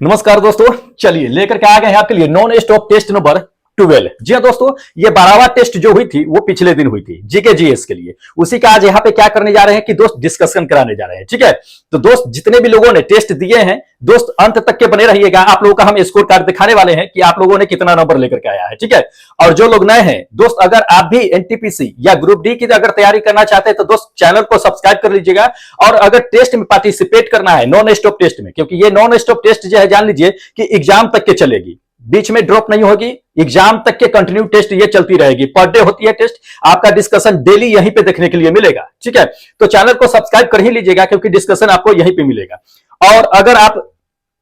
नमस्कार दोस्तों, चलिए लेकर के आ गए हैं आपके लिए नॉन स्टॉप टेस्ट नंबर 12। जी हाँ दोस्तों, ये 12वां टेस्ट जो हुई थी वो पिछले दिन हुई थी जीके जीएस के लिए। उसी का आज यहाँ पे क्या करने जा रहे हैं कि दोस्त डिस्कशन कराने जा रहे हैं। ठीक है, तो दोस्त जितने भी लोगों ने टेस्ट दिए हैं दोस्त अंत तक के बने रहिएगा। आप लोगों का हम स्कोर कार्ड दिखाने वाले हैं कि आप लोगों ने कितना नंबर लेकर के आया है। ठीक है, और जो लोग नए हैं दोस्त, अगर आप भी एनटीपीसी या ग्रुप डी की अगर तैयारी करना चाहते हैं तो दोस्त चैनल को सब्सक्राइब कर लीजिएगा। और अगर टेस्ट में पार्टिसिपेट करना है नॉन स्टॉप टेस्ट में, क्योंकि ये नॉन स्टॉप टेस्ट जो है जान लीजिए कि एग्जाम तक के चलेगी, बीच में ड्रॉप नहीं होगी, एग्जाम तक के कंटिन्यू टेस्ट ये चलती रहेगी। पर डे होती है टेस्ट, आपका डिस्कशन डेली यहीं पे देखने के लिए मिलेगा। ठीक है, तो चैनल को सब्सक्राइब कर ही लीजिएगा क्योंकि डिस्कशन आपको यहीं पे मिलेगा। और अगर आप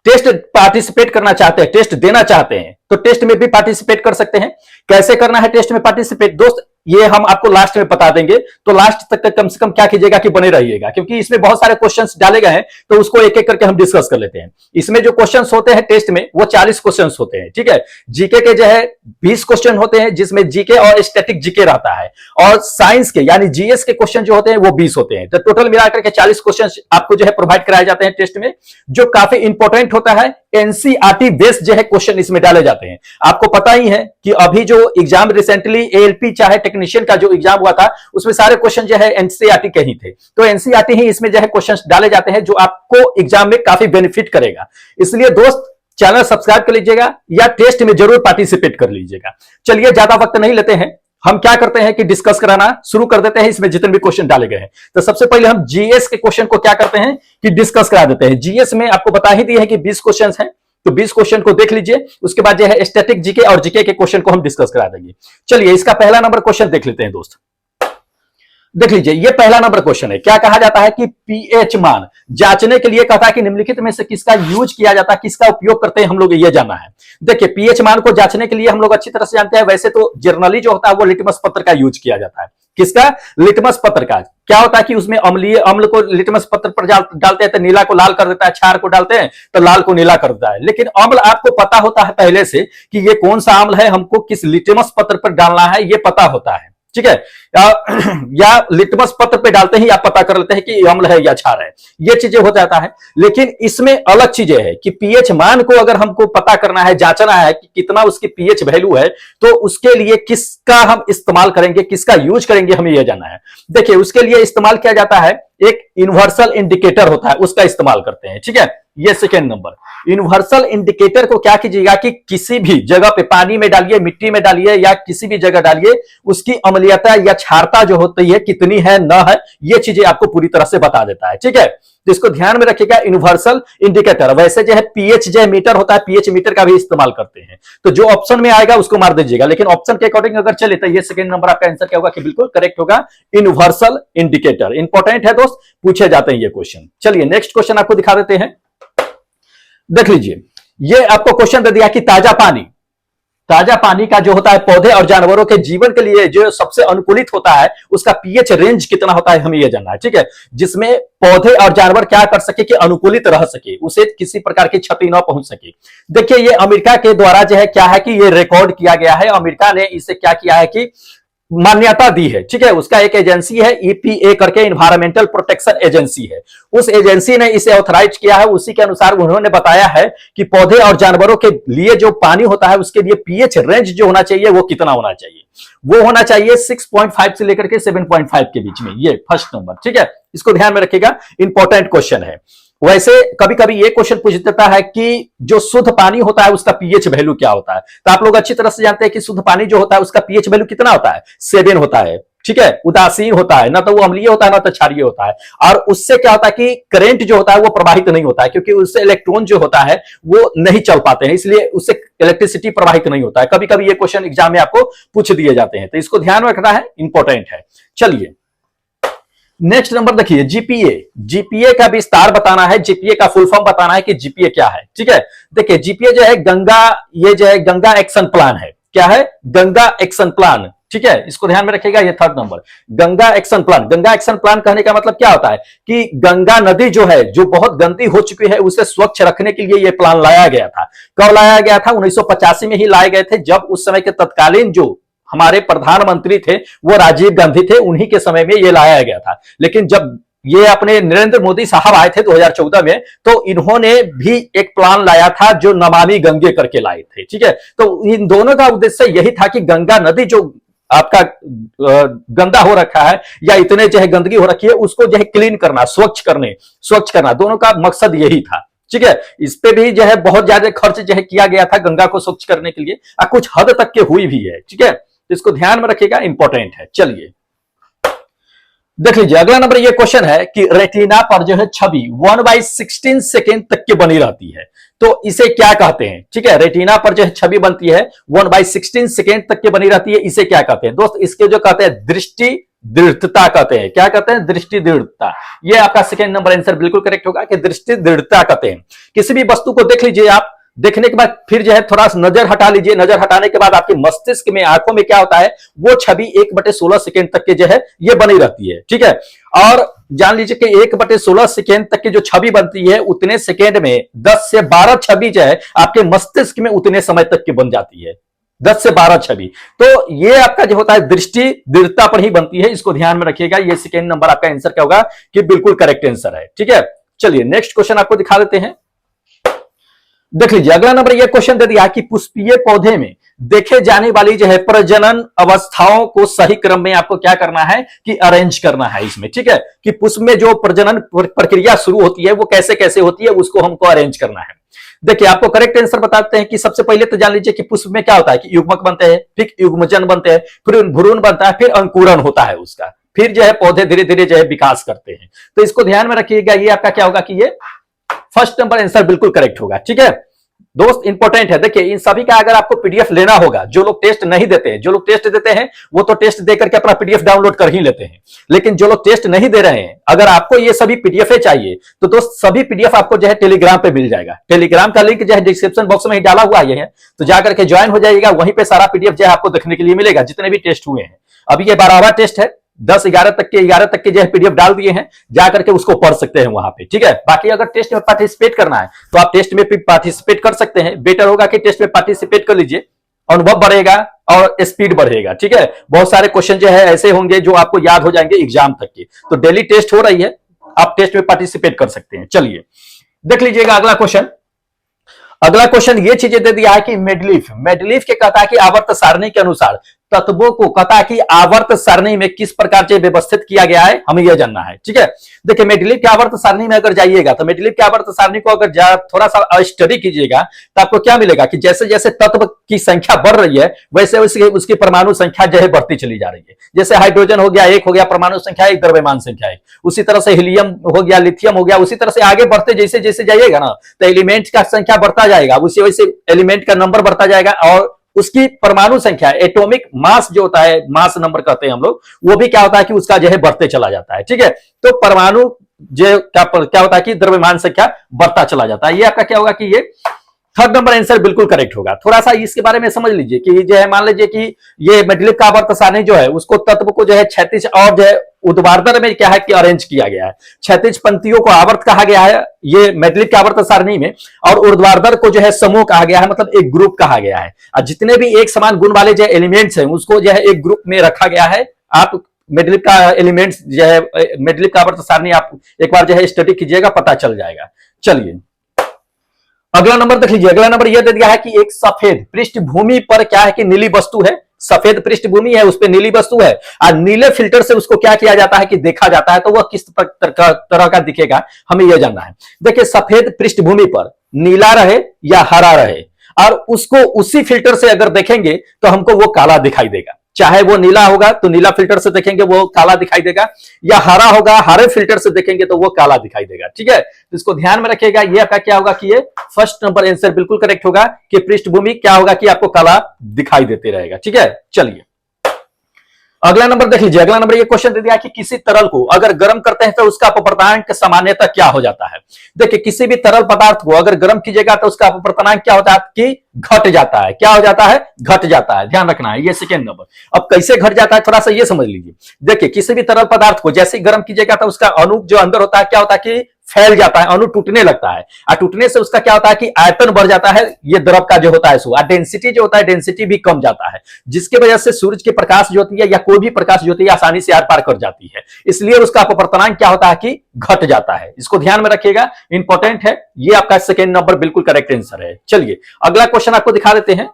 टेस्ट पार्टिसिपेट करना चाहते हैं, टेस्ट देना चाहते हैं, तो टेस्ट में भी पार्टिसिपेट कर सकते हैं। कैसे करना है टेस्ट में पार्टिसिपेट दोस्त, ये हम आपको लास्ट में बता देंगे। तो लास्ट तक कम से कम क्या कीजिएगा कि बने रहिएगा, क्योंकि इसमें बहुत सारे क्वेश्चंस डाले गए हैं तो उसको एक एक करके हम डिस्कस कर लेते हैं। इसमें जो क्वेश्चंस होते हैं टेस्ट में वो 40 क्वेश्चंस होते हैं। ठीक है, जीके के जो है 20 क्वेश्चन होते हैं, जिसमें जीके और स्टैटिक जीके रहता है, और साइंस के यानी जीएस के क्वेश्चन जो होते हैं वो 20 होते हैं। तो टोटल मिलाकर के 40 क्वेश्चन आपको जो है प्रोवाइड कराए जाते हैं टेस्ट में, जो काफी इंपॉर्टेंट होता है। एनसीईआरटी बेस्ड जो है क्वेश्चन इसमें डाले जाते हैं। आपको पता ही है कि अभी जो एग्जाम रिसेंटली एएलपी चाहे टेक्नीशियन का जो एग्जाम हुआ था उसमें सारे क्वेश्चन जो है एनसीईआरटी के ही थे। तो एनसीईआरटी ही इसमें जो है क्वेश्चंस डाले जाते हैं जो आपको एग्जाम में काफी बेनिफिट करेगा। इसलिए दोस्त चैनल सब्सक्राइब कर लीजिएगा या टेस्ट में जरूर पार्टिसिपेट कर लीजिएगा। चलिए ज्यादा वक्त नहीं लेते हैं, हम क्या करते हैं कि डिस्कस कराना शुरू कर देते हैं। इसमें जितने भी क्वेश्चन डाले गए हैं तो सबसे पहले हम जीएस के क्वेश्चन को क्या करते हैं कि डिस्कस करा देते हैं। जीएस में आपको बता ही दिया है कि 20 क्वेश्चन हैं, तो 20 क्वेश्चन को देख लीजिए। उसके बाद जो है स्टैटिक जीके और जीके के क्वेश्चन को हम डिस्कस करा देंगे। चलिए इसका पहला नंबर क्वेश्चन देख लेते हैं दोस्त। देख लीजिए, ये पहला नंबर क्वेश्चन है। क्या कहा जाता है कि पीएच मान जांचने के लिए कहता है कि निम्नलिखित में से किसका यूज किया जाता है, किसका उपयोग करते हैं, हम लोग ये जानना है। देखिए, पीएच मान को जांचने के लिए हम लोग अच्छी तरह से जानते हैं। वैसे तो जर्नली जो होता है वो लिटमस पत्र का यूज किया जाता है। किसका? लिटमस पत्र का। क्या होता है कि उसमें अम्लीय अम्ल को लिटमस पत्र पर डालते हैं तो नीला को लाल कर देता है, क्षार को डालते हैं तो लाल को नीला कर देता है। लेकिन अम्ल आपको पता होता है पहले से कि ये कौन सा अम्ल है, हमको किस लिटमस पत्र पर डालना है, ये पता होता है। ठीक है, या लिटमस पत्र पे डालते ही आप पता कर लेते हैं कि अम्ल है या क्षार है, ये चीजें हो जाता है। लेकिन इसमें अलग चीजें है कि पीएच मान को अगर हमको पता करना है, जांचना है कि कितना उसकी पीएच वैल्यू है, तो उसके लिए किसका हम इस्तेमाल करेंगे, किसका यूज करेंगे, हमें यह जानना है। देखिए, उसके लिए इस्तेमाल किया जाता है एक यूनिवर्सल इंडिकेटर होता है, उसका इस्तेमाल करते हैं। ठीक है, ये सेकेंड नंबर। यूनिवर्सल इंडिकेटर को क्या कीजिएगा कि किसी भी जगह पे पानी में डालिए, मिट्टी में डालिए या किसी भी जगह डालिए, उसकी अम्लीयता या क्षारता जो होती है कितनी है न है, ये चीजें आपको पूरी तरह से बता देता है। ठीक है, तो इसको ध्यान में रखिएगा, यूनिवर्सल इंडिकेटर। वैसे जो है पीएच जो है मीटर होता है, पीएच मीटर का भी इस्तेमाल करते हैं। तो जो ऑप्शन में आएगा उसको मार दीजिएगा, लेकिन ऑप्शन के अकॉर्डिंग अगर चले तो ये सेकंड नंबर आपका आंसर क्या होगा कि बिल्कुल करेक्ट होगा, यूनिवर्सल इंडिकेटर। इंपॉर्टेंट है दोस्त, पूछे जाते हैं ये क्वेश्चन। चलिए नेक्स्ट क्वेश्चन आपको दिखा देते हैं। देख लीजिए, ये आपको क्वेश्चन दे दिया कि ताजा पानी का जो होता है पौधे और जानवरों के जीवन के लिए जो सबसे अनुकूलित होता है उसका पीएच रेंज कितना होता है, हमें यह जानना है। ठीक है, जिसमें पौधे और जानवर क्या कर सके कि अनुकूलित रह सके, उसे किसी प्रकार की क्षति न पहुंच सके। देखिए, ये अमेरिका के द्वारा जो है क्या है कि ये रिकॉर्ड किया गया है। अमेरिका ने इसे क्या किया है कि मान्यता दी है। ठीक है, उसका एक एजेंसी है ईपीए करके, इन्वायरमेंटल प्रोटेक्शन एजेंसी है। उस एजेंसी ने इसे ऑथराइज किया है। उसी के अनुसार उन्होंने बताया है कि पौधे और जानवरों के लिए जो पानी होता है उसके लिए पीएच रेंज जो होना चाहिए वो कितना होना चाहिए, वो होना चाहिए 6.5 से लेकर के 7.5 के बीच में। ये फर्स्ट नंबर। ठीक है, इसको ध्यान में रखिएगा, इंपॉर्टेंट क्वेश्चन है। वैसे कभी कभी ये क्वेश्चन पूछ देता है कि जो शुद्ध पानी होता है उसका पीएच वैल्यू क्या होता है। तो आप लोग अच्छी तरह से जानते हैं कि शुद्ध पानी जो होता है उसका पीएच वैल्यू कितना होता है, 7 होता है। ठीक है, उदासीन होता है, ना तो वो अम्लीय होता है ना तो क्षारीय होता है। और उससे क्या होता है कि करंट जो होता है वो प्रवाहित नहीं होता है, क्योंकि उससे इलेक्ट्रॉन जो होता है वो नहीं चल पाते हैं, इसलिए उससे इलेक्ट्रिसिटी प्रवाहित नहीं होता है। कभी कभी ये क्वेश्चन एग्जाम में आपको पूछ दिए जाते हैं, तो इसको ध्यान में रखना है, इंपॉर्टेंट है। चलिए नेक्स्ट नंबर देखिए, जीपीए का विस्तार बताना है, जीपीए का फुल फॉर्म बताना है कि जीपीए क्या है। ठीक है, देखिए जीपीए जो है ये जो है गंगा एक्शन प्लान है। क्या है? Ganga action plan. ठीक है, इसको ध्यान में रखिएगा, ये third number, Ganga action plan. Ganga action plan कहने का मतलब क्या होता है कि गंगा नदी जो है, जो बहुत गंदी हो चुकी है, उसे स्वच्छ रखने के लिए यह प्लान लाया गया था। कब लाया गया था? 1985 में ही लाए गए थे, जब उस समय के तत्कालीन जो हमारे प्रधानमंत्री थे वो राजीव गांधी थे, उन्हीं के समय में ये लाया गया था। लेकिन जब ये अपने नरेंद्र मोदी साहब आए थे 2014 में, तो इन्होंने भी एक प्लान लाया था जो नमामि गंगे करके लाए थे। ठीक है, तो इन दोनों का उद्देश्य यही था कि गंगा नदी जो आपका गंदा हो रखा है या इतने जो है गंदगी हो रखी है उसको जो है क्लीन करना, स्वच्छ करना, दोनों का मकसद यही था। ठीक है, इस पे भी जो है बहुत ज्यादा खर्च जो है किया गया था गंगा को स्वच्छ करने के लिए, कुछ हद तक के हुई भी है। ठीक है, इसको ध्यान में रखिएगा, इंपॉर्टेंट है। चलिए देख लीजिए, अगला नंबर ये क्वेश्चन है कि रेटिना पर जो है छवि 1/16 सेकेंड तक की बनी रहती है, तो इसे क्या कहते हैं। ठीक है, रेटिना पर जो है छवि बनती है 1/16 सेकेंड तक की बनी रहती है, इसे क्या कहते हैं दोस्त, इसके जो कहते हैं दृष्टि दृढ़ता कहते हैं। क्या कहते हैं, दृष्टि दृढ़ता। ये आपका सेकेंड नंबर आंसर बिल्कुल करेक्ट होगा कि दृष्टि दृढ़ता कहते हैं। किसी भी वस्तु को देख लीजिए आप, देखने के बाद फिर जो है थोड़ा सा नजर हटा लीजिए, नजर हटाने के बाद आपके मस्तिष्क में, आंखों में क्या होता है, वो छवि 1/16 सेकेंड तक के जो है ये बनी रहती है। ठीक है, और जान लीजिए कि 1/16 सेकेंड तक की जो छवि बनती है उतने सेकेंड में 10 से 12 छवि जो है आपके मस्तिष्क में उतने समय तक की बन जाती है, 10 से 12 छवि। तो ये आपका जो होता है दृष्टि दृढ़ता पर ही बनती है, इसको ध्यान में रखिएगा। ये सेकेंड नंबर आपका आंसर क्या होगा कि बिल्कुल करेक्ट आंसर है। ठीक है, चलिए नेक्स्ट क्वेश्चन आपको दिखा देते हैं। देख लीजिए, अगला नंबर ये क्वेश्चन दे दिया कि पुष्पीय पौधे में देखे जाने वाली जो है प्रजनन अवस्थाओं को सही क्रम में आपको क्या करना है कि अरेंज करना है इसमें। ठीक है, कि पुष्प में जो प्रजनन प्रक्रिया शुरू होती है वो कैसे कैसे होती है उसको हमको अरेंज करना है। देखिए, आपको करेक्ट आंसर बताते हैं कि सबसे पहले तो जान लीजिए कि पुष्प में क्या होता है कि युग्मक बनते हैं, फिर युग्मजन बनते हैं, फिर भ्रूण बनता है, फिर अंकुरन होता है उसका, फिर जो है पौधे धीरे धीरे जो है विकास करते हैं। तो इसको ध्यान में रखिएगा, ये आपका क्या होगा कि ये फर्स्ट नंबर आंसर बिल्कुल करेक्ट होगा। ठीक है दोस्त, इंपॉर्टेंट है। देखिए, इन सभी का अगर आपको पीडीएफ लेना होगा, जो लोग टेस्ट नहीं देते हैं, जो लोग टेस्ट देते हैं वो तो टेस्ट देकर के अपना पीडीएफ डाउनलोड कर ही लेते हैं, लेकिन जो लोग टेस्ट नहीं दे रहे हैं, अगर आपको ये सभी पीडीएफ चाहिए तो दोस्त सभी पीडीएफ आपको जो है टेलीग्राम पे मिल जाएगा। टेलीग्राम का लिंक जो है डिस्क्रिप्शन बॉक्स में ही डाला हुआ है, तो जाकर के ज्वाइन हो जाइएगा, वहीं पे सारा पीडीएफ जो है आपको देखने के लिए मिलेगा, जितने भी टेस्ट हुए हैं। अभी ये 12वां टेस्ट है, 11 तक के जो है पीडीएफ डाल दिए हैं, जाकर के उसको पढ़ सकते हैं वहां पे। ठीक है, बाकी अगर टेस्ट में पार्टिसिपेट करना है तो आप टेस्ट में पार्टिसिपेट कर सकते हैं। बेटर होगा कि टेस्ट में पार्टिसिपेट कर लीजिए, अनुभव बढ़ेगा और स्पीड बढ़ेगा। ठीक है, बहुत सारे क्वेश्चन जो है ऐसे होंगे जो आपको याद हो जाएंगे एग्जाम तक के, तो डेली टेस्ट हो रही है, आप टेस्ट में पार्टिसिपेट कर सकते हैं। चलिए देख लीजिएगा अगला क्वेश्चन। अगला क्वेश्चन ये चीजें दे दिया है कि मेडलीफ के कहता है कि आवर्त सारणी के अनुसार तत्वों को कहता है कि आवर्त सारणी में किस प्रकार से व्यवस्थित किया गया है, हमें यह जानना है। ठीक है, देखिए मेडलीफ के आवर्त सारणी में अगर जाइएगा तो मेडलीफ के आवर्त सारणी को अगर थोड़ा सा स्टडी कीजिएगा तो आपको क्या मिलेगा कि जैसे जैसे तत्व की संख्या बढ़ रही है वैसे वैसे उसकी परमाणु संख्या जो है बढ़ती चली जा रही है। जैसे हाइड्रोजन हो गया 1 हो गया, परमाणु संख्या 1, द्रव्यमान संख्या 1, उसी तरह से हीलियम हो गया, लिथियम हो गया, उसी तरह से आगे बढ़ते जैसे जैसे जाइएगा ना तो एलिमेंट का संख्या बढ़ता जाएगा, उसी वैसे एलिमेंट का नंबर बढ़ता जाएगा और उसकी परमाणु संख्या, एटॉमिक मास जो होता है, मास नंबर कहते हैं हम लोग, वो भी क्या होता है कि उसका जो है बढ़ते चला जाता है। ठीक है, तो परमाणु जो क्या होता है कि द्रव्यमान संख्या बढ़ता चला जाता है। ये आपका क्या होगा कि ये थर्ड नंबर आंसर बिल्कुल करेक्ट होगा। थोड़ा सा इसके बारे में समझ लीजिए कि जो है मान लीजिए कि ये मेडलीफ का आवर्त सारणी जो है उसको तत्व को जो है क्षैतिज और जो है ऊर्ध्वाधर में क्या है कि अरेंज किया गया है। क्षैतिज पंक्तियों को आवर्त कहा गया है ये मेडलीफ के आवर्त सारणी में, और ऊर्ध्वाधर को जो है समूह कहा गया है, मतलब एक ग्रुप कहा गया है। और जितने भी एक समान गुण वाले जो एलिमेंट्स हैं उसको जो है एक ग्रुप में रखा गया है। आप मेडलीफ का एलिमेंट्स जो है मेडलीफ का आवर्त सारणी आप एक बार जो है स्टडी कीजिएगा, पता चल जाएगा। चलिए अगला नंबर देख लीजिए। अगला नंबर यह दे दिया है कि एक सफेद पृष्ठभूमि पर क्या है कि नीली वस्तु है, सफेद पृष्ठभूमि है, उस पर नीली वस्तु है और नीले फिल्टर से उसको क्या किया जाता है कि देखा जाता है, तो वह किस तरह का दिखेगा हमें यह जानना है। देखिए सफेद पृष्ठभूमि पर नीला रहे या हरा रहे और उसको उसी फिल्टर से अगर देखेंगे तो हमको वो काला दिखाई देगा। चाहे वो नीला होगा तो नीला फिल्टर से देखेंगे वो काला दिखाई देगा, या हरा होगा हरे फिल्टर से देखेंगे तो वो काला दिखाई देगा। ठीक है, तो इसको ध्यान में रखिएगा। ये आपका क्या होगा कि ये फर्स्ट नंबर आंसर बिल्कुल करेक्ट होगा कि पृष्ठभूमि क्या होगा कि आपको काला दिखाई देते रहेगा। ठीक है, चलिए अगला नंबर देख लीजिए। अगला नंबर ये क्वेश्चन दे दिया कि किसी तरल को अगर गर्म करते हैं तो उसका अपवर्तनांक सामान्यतः क्या हो जाता है। देखिए किसी भी तरल पदार्थ को अगर गर्म कीजिएगा तो उसका अपवर्तनांक क्या होता है कि घट जाता है। क्या हो जाता है? घट जाता है। ध्यान रखना है, ये सेकेंड नंबर। अब कैसे घट जाता है थोड़ा सा ये समझ लीजिए। देखिए किसी भी तरल पदार्थ को जैसे ही गर्म कीजिएगा तो उसका अणु जो अंदर होता है क्या होता है कि फैल जाता है, अणु टूटने लगता है, और टूटने से उसका क्या होता है कि आयतन बढ़ जाता है, ये द्रव का जो होता है सो, और डेंसिटी जो होता है डेंसिटी भी कम जाता है, जिसकी वजह से सूरज की प्रकाश जो होती है या कोई भी प्रकाश जो होती है आसानी से आर पार कर जाती है, इसलिए उसका अपवर्तनांक क्या होता है कि घट जाता है। इसको ध्यान में रखिएगा, इंपॉर्टेंट है, ये आपका सेकेंड नंबर बिल्कुल करेक्ट आंसर है। चलिए अगला क्वेश्चन आपको दिखा देते हैं।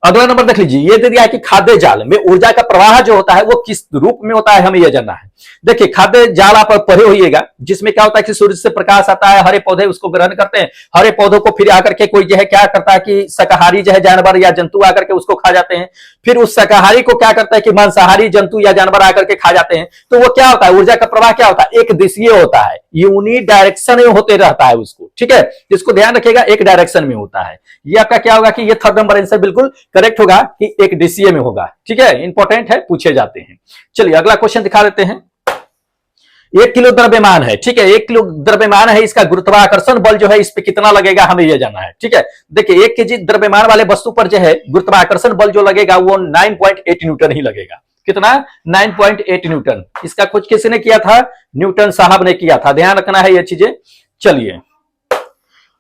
अगला नंबर देख लीजिए, ये दे दिया है कि खाद्य जाल में ऊर्जा का प्रवाह जो होता है वो किस रूप में होता है, हमें यह जानना है। देखिए खाद्य जाल आप पढ़े होइएगा, जिसमें क्या होता है कि सूर्य से प्रकाश आता है, हरे पौधे उसको ग्रहण करते हैं, हरे पौधों को फिर आकर के कोई जो है क्या करता है कि शाकाहारी जो है जानवर या जंतु आकर के उसको खा जाते हैं, फिर उस शाकाहारी को क्या करता है कि मांसाहारी जंतु या जानवर आकर के खा जाते हैं। तो वो क्या होता है, ऊर्जा का प्रवाह क्या होता है, एक दिशीय होता है, यूनि डायरेक्शन में होते रहता है उसको, ठीक है, इसको ध्यान रखिएगा, एक डायरेक्शन में होता है। ये आपका क्या होगा कि ये थर्ड नंबर आंसर बिल्कुल करेक्ट होगा कि एक दिशीय में होगा, ठीक है, इंपॉर्टेंट है, पूछे जाते हैं। चलिए अगला क्वेश्चन दिखा देते हैं। 1 किलो द्रव्यमान है, ठीक है, 1 किलो द्रव्यमान है, इसका गुरुत्वाकर्षण बल जो है इस पे कितना लगेगा, हमें यह जानना है, ठीक है। देखिए 1 केजी द्रव्यमान वाले वस्तु पर जो है गुरुत्वाकर्षण बल जो लगेगा वो 9.8 न्यूटन ही लगेगा। कितना, 9.8 न्यूटन। इसका खोज किसने किया था, न्यूटन साहब ने किया था, ध्यान रखना है ये चीजें। चलिए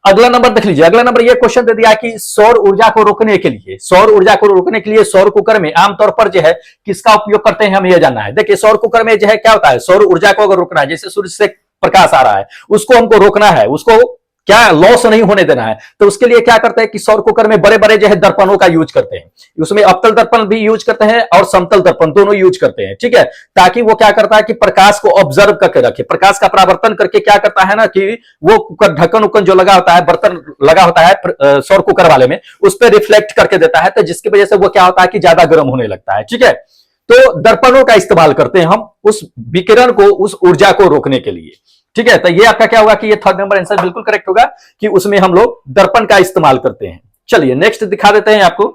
अगला नंबर देख लीजिए, अगला नंबर ये क्वेश्चन दे दिया कि सौर ऊर्जा को रोकने के लिए, सौर ऊर्जा को रोकने के लिए सौर कुकर में आमतौर पर जो है किसका उपयोग करते हैं, हमें यह जानना है। देखिए सौर कुकर में जो है क्या होता है, सौर ऊर्जा को अगर रोकना है, जैसे सूर्य से प्रकाश आ रहा है उसको हमको रोकना है, उसको क्या लॉस नहीं होने देना है, तो उसके लिए क्या करते हैं कि सौर कुकर में बड़े बड़े जो है दर्पणों का यूज करते हैं, उसमें अवतल दर्पण भी यूज करते हैं और समतल दर्पण दोनों यूज करते हैं, ठीक है, ताकि वो क्या करता है कि प्रकाश को ऑब्जर्व करके रखे, प्रकाश का परावर्तन करके क्या करता है ना कि वो कुकर ढक्कन उक्कन जो लगा होता है, बर्तन लगा होता है सौर कुकर वाले में, उस पर रिफ्लेक्ट करके देता है, तो जिसकी वजह से वो क्या होता है कि ज्यादा गर्म होने लगता है, ठीक है। तो दर्पणों का इस्तेमाल करते हैं हम उस विकिरण को, उस ऊर्जा को रोकने के लिए, ठीक है। तो ये आपका क्या होगा कि ये थर्ड नंबर आंसर बिल्कुल करेक्ट होगा कि उसमें हम लोग दर्पण का इस्तेमाल करते हैं। चलिए नेक्स्ट दिखा देते हैं आपको।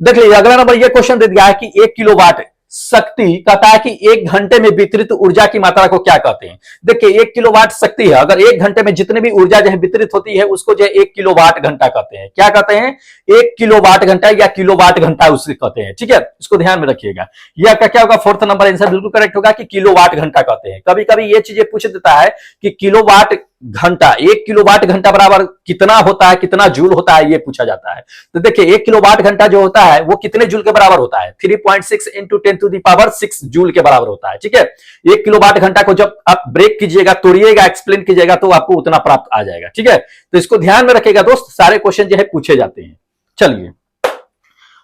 देख लीजिए अगला नंबर ये क्वेश्चन दे दिया है कि 1 किलोवाट शक्ति कहता है कि 1 घंटे में वितरित ऊर्जा की मात्रा को क्या कहते हैं। देखिए 1 किलोवाट शक्ति है, अगर 1 घंटे में जितनी भी ऊर्जा जो है वितरित होती है उसको जो है 1 किलोवाट घंटा कहते हैं। क्या कहते हैं, 1 किलोवाट घंटा या किलोवाट घंटा उससे कहते हैं, ठीक है, इसको ध्यान में रखिएगा। ये आपका क्या होगा, फोर्थ नंबर आंसर बिल्कुल करेक्ट होगा कि किलोवाट घंटा कहते हैं। कभी कभी ये चीजें पूछ देता है कि किलोवाट घंटा, 1 किलोवाट घंटा बराबर कितना होता है, कितना जूल होता है, ये पूछा जाता है। तो देखिए 1 किलोवाट घंटा जो होता है वो कितने जूल के बराबर होता है, 3.6 इंटू 10⁻6 जूल के बराबर होता है, ठीक है। 1 किलोवाट घंटा को जब आप ब्रेक कीजिएगा, तोड़िएगा, एक्सप्लेन कीजिएगा तो आपको उतना प्राप्त आ जाएगा, ठीक है। तो इसको ध्यान में रखिएगा दोस्त, सारे क्वेश्चन जो है पूछे जाते हैं। चलिए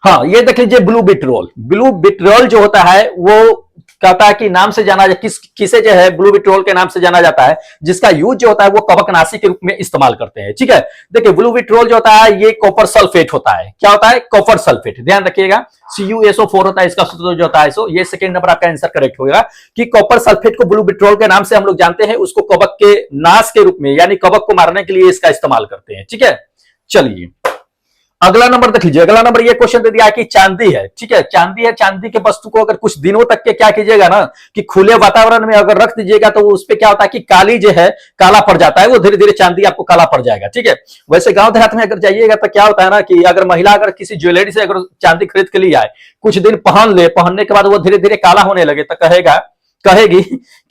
हाँ ये देख लीजिए, ब्लू बिट्रोल, ब्लू बिट्रोल जो होता है वो कहता है कि नाम से जाना किसे जो है ब्लू बिट्रोल के नाम से जाना जाता है, जिसका यूज जो होता है वो कवकनाशी के रूप में इस्तेमाल करते हैं, ठीक है। देखिए ब्लू बिट्रोल जो होता है ये कॉपर सल्फेट होता है। क्या होता है, कॉपर सल्फेट, ध्यान रखिएगा, CuSO4 होता है इसका सूत्र जो होता है। सो ये सेकंड नंबर आपका आंसर करेक्ट होगा कि कॉपर सल्फेट को ब्लू बिट्रोल के नाम से हम लोग जानते हैं, उसको कवक के नाश के रूप में यानी कवक को मारने के लिए इसका इस्तेमाल करते हैं, ठीक है। चलिए अगला नंबर देख लीजिए, अगला नंबर ये क्वेश्चन दे दिया है कि चांदी है, ठीक है, चांदी है, चांदी के वस्तु को अगर कुछ दिनों तक के क्या कीजिएगा ना कि खुले वातावरण में अगर रख दीजिएगा तो उस पर क्या होता है कि काली जो है काला पड़ जाता है, वो धीरे धीरे चांदी आपको काला पड़ जाएगा, ठीक है। वैसे गांव देहात में अगर जाइएगा तो क्या होता है ना कि अगर महिला अगर किसी ज्वेलरी से अगर चांदी खरीद के लिए आए, कुछ दिन पहन ले, पहनने के बाद वो धीरे धीरे काला होने लगे तो कहेगी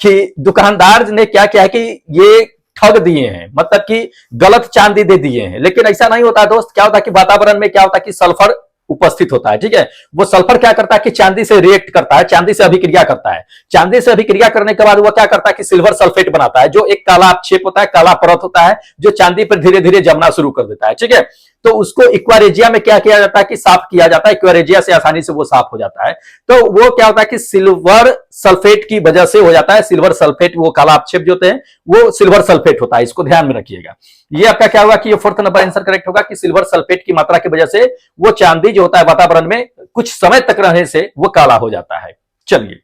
कि दुकानदार ने क्या किया है कि ये ठग दिए हैं, मतलब कि गलत चांदी दे दिए हैं। लेकिन ऐसा नहीं होता दोस्त, क्या होता है कि वातावरण में क्या होता है कि सल्फर उपस्थित होता है, ठीक है। वो सल्फर क्या करता है कि चांदी से रिएक्ट करता है, चांदी से अभिक्रिया करता है, चांदी से अभिक्रिया करने के बाद वो क्या करता है कि सिल्वर सल्फेट बनाता है, जो एक काला छेप होता है, काला परत होता है, जो चांदी पर धीरे धीरे जमना शुरू कर देता है, ठीक है। तो उसको एक्वारेजिया में क्या किया जाता है कि साफ किया जाता है, एक्वारेजिया से आसानी से वो साफ हो जाता है। तो वो क्या होता है कि सिल्वर सल्फेट की वजह से हो जाता है, सिल्वर सल्फेट, वो काला अपक्षेप जो होते हैं वो सिल्वर सल्फेट होता है, इसको ध्यान में रखिएगा। ये आपका क्या होगा कि ये फोर्थ नंबर आंसर करेक्ट होगा कि सिल्वर सल्फेट की मात्रा की वजह से वो चांदी जो होता है वातावरण में कुछ समय तक रहने से वो काला हो जाता है। चलिए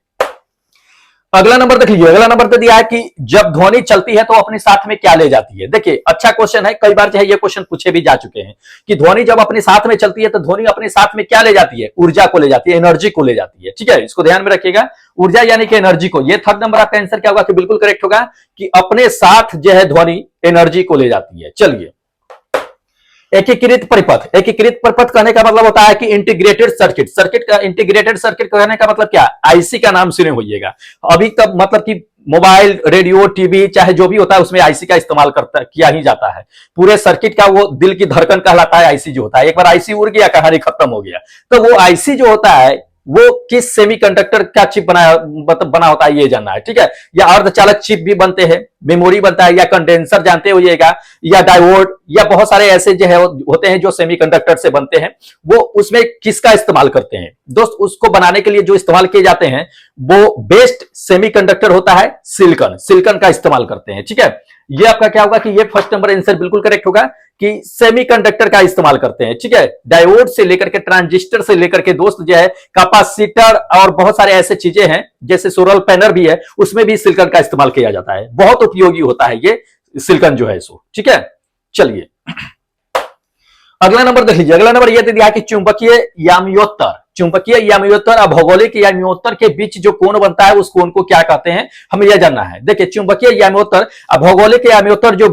अगला नंबर देख लीजिए, अगला नंबर तो दिया है कि जब ध्वनि चलती है तो अपने साथ में क्या ले जाती है। देखिए अच्छा क्वेश्चन है, कई बार जो है ये क्वेश्चन पूछे भी जा चुके हैं कि ध्वनि जब अपने साथ में चलती है तो ध्वनि अपने साथ में क्या ले जाती है, ऊर्जा को ले जाती है, एनर्जी को ले जाती है, ठीक है। इसको ध्यान में रखिएगा, ऊर्जा यानी कि एनर्जी को। ये थर्ड नंबर आपका आंसर क्या होगा कि बिल्कुल करेक्ट होगा कि अपने साथ जो है ध्वनि एनर्जी को ले जाती है। चलिए एकीकृत परिपथ, एकीकृत परिपथ कहने का मतलब होता है कि इंटीग्रेटेड सर्किट, सर्किट का इंटीग्रेटेड सर्किट कहने का मतलब क्या, आईसी का नाम सुने होइएगा। अभी तक मतलब कि मोबाइल, रेडियो, टीवी चाहे जो भी होता है उसमें आईसी का इस्तेमाल किया ही जाता है। पूरे सर्किट का वो दिल की धड़कन कहलाता है आईसी जो होता है। एक बार आईसी उड़ गया, कहानी खत्म हो गया। तो वो आईसी जो होता है वो किस सेमीकंडक्टर का चिप बना होता है ये जानना है, ठीक है। या अर्धचालक चिप भी बनते हैं, मेमोरी बनता है, या कंडेंसर जानते होइएगा, या डायोड, या बहुत सारे ऐसे जो है होते हैं जो सेमीकंडक्टर से बनते हैं। वो उसमें किसका इस्तेमाल करते हैं दोस्त? उसको बनाने के लिए जो इस्तेमाल किए जाते हैं वो बेस्ट सेमीकंडक्टर होता है सिलिकॉन। सिलिकॉन का इस्तेमाल करते हैं, ठीक है। ये आपका क्या होगा कि ये फर्स्ट नंबर आंसर बिल्कुल करेक्ट होगा कि सेमीकंडक्टर का इस्तेमाल करते हैं, ठीक है। डायोड से लेकर के ट्रांजिस्टर से लेकर के दोस्त जो है कैपेसिटर और बहुत सारे ऐसे चीजें हैं जैसे सोलर पैनल भी है, उसमें भी सिलिकॉन का इस्तेमाल किया जाता है। बहुत उपयोगी होता है ये सिलिकॉन जो है सो, ठीक है। चलिए अगला नंबर देख लीजिए। अगला नंबर यह दे दिया कि चुंबकीय याम्योत्तर और भौगोलिक याम्योत्तर के बीच जो कोण बनता है उस कोण को क्या कहते हैं, हमें यह जानना है। देखिए चुंबकीय याम्योत्तर और भौगोलिक याम्योत्तर जो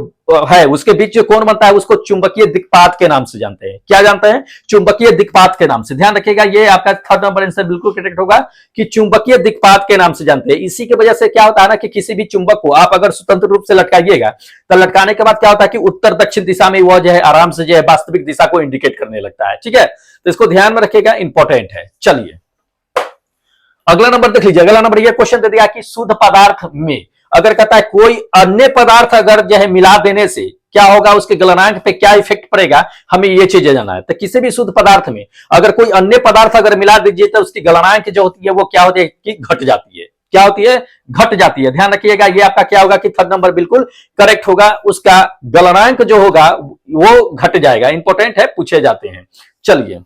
है उसके बीच जो कोण बनता है उसको चुंबकीय दिक्पात के नाम से जानते हैं। क्या जानते हैं? चुंबकीय दिक्पात के नाम से। ध्यान रखिएगा, ये आपका थर्ड नंबर आंसर बिल्कुल करेक्ट होगा कि चुंबकीय दिक्पात के नाम से जानते हैं। इसी की वजह से क्या होता है ना कि किसी भी चुंबक को आप अगर स्वतंत्र रूप से लटकाइएगा तो लटकाने के बाद क्या होता है कि उत्तर दक्षिण दिशा में वह जो है आराम से जो है वास्तविक दिशा को इंडिकेट करने लगता है, ठीक है। तो इसको ध्यान में रखिएगा, इंपॉर्टेंट है। चलिए अगला नंबर देख लीजिए। अगला नंबर ये क्वेश्चन दे दिया कि शुद्ध पदार्थ में अगर कहता है कोई अन्य पदार्थ अगर जो है मिला देने से क्या होगा, उसके गलनांक पे क्या इफेक्ट पड़ेगा, हमें ये चीजें जानना है। तो किसी भी शुद्ध पदार्थ में अगर कोई अन्य पदार्थ अगर मिला दीजिए तो उसकी गलनांक जो होती है वो क्या होती है कि घट जाती है। क्या होती है? घट जाती है। ध्यान रखिएगा, ये आपका क्या होगा कि थर्ड नंबर बिल्कुल करेक्ट होगा। उसका गलनांक जो होगा वो घट जाएगा। इंपॉर्टेंट है, पूछे जाते हैं। चलिए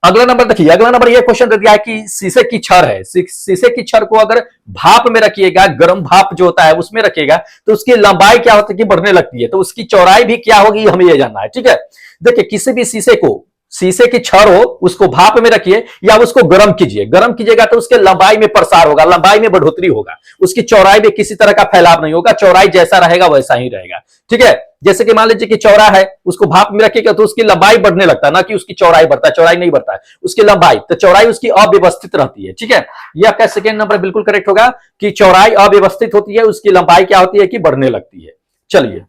अगला नंबर देखिए। अगला नंबर ये क्वेश्चन दे दिया है कि शीशे की छड़ है, शीशे की छड़ को अगर भाप में रखिएगा, गर्म भाप जो होता है उसमें रखिएगा तो उसकी लंबाई क्या होती है कि बढ़ने लगती है। तो उसकी चौड़ाई भी क्या होगी हमें यह जानना है, ठीक है। देखिए किसी भी शीशे की छड़ हो उसको भाप में रखिए या उसको गर्म कीजिए, गर्म कीजिएगा तो उसके लंबाई में प्रसार होगा, लंबाई में बढ़ोतरी होगा, उसकी चौड़ाई में किसी तरह का फैलाव नहीं होगा, चौड़ाई जैसा रहेगा वैसा ही रहेगा, ठीक है। जैसे कि मान लीजिए कि चौड़ा है, उसको भाप में रखिएगा तो उसकी लंबाई बढ़ने लगता है, ना कि उसकी चौड़ाई बढ़ता है, चौड़ाई नहीं बढ़ता है, उसकी लंबाई, तो चौड़ाई उसकी अव्यवस्थित रहती है, ठीक है। ये आपका सेकेंड नंबर बिल्कुल करेक्ट होगा कि चौड़ाई अव्यवस्थित होती है, उसकी लंबाई क्या होती है कि बढ़ने लगती है। चलिए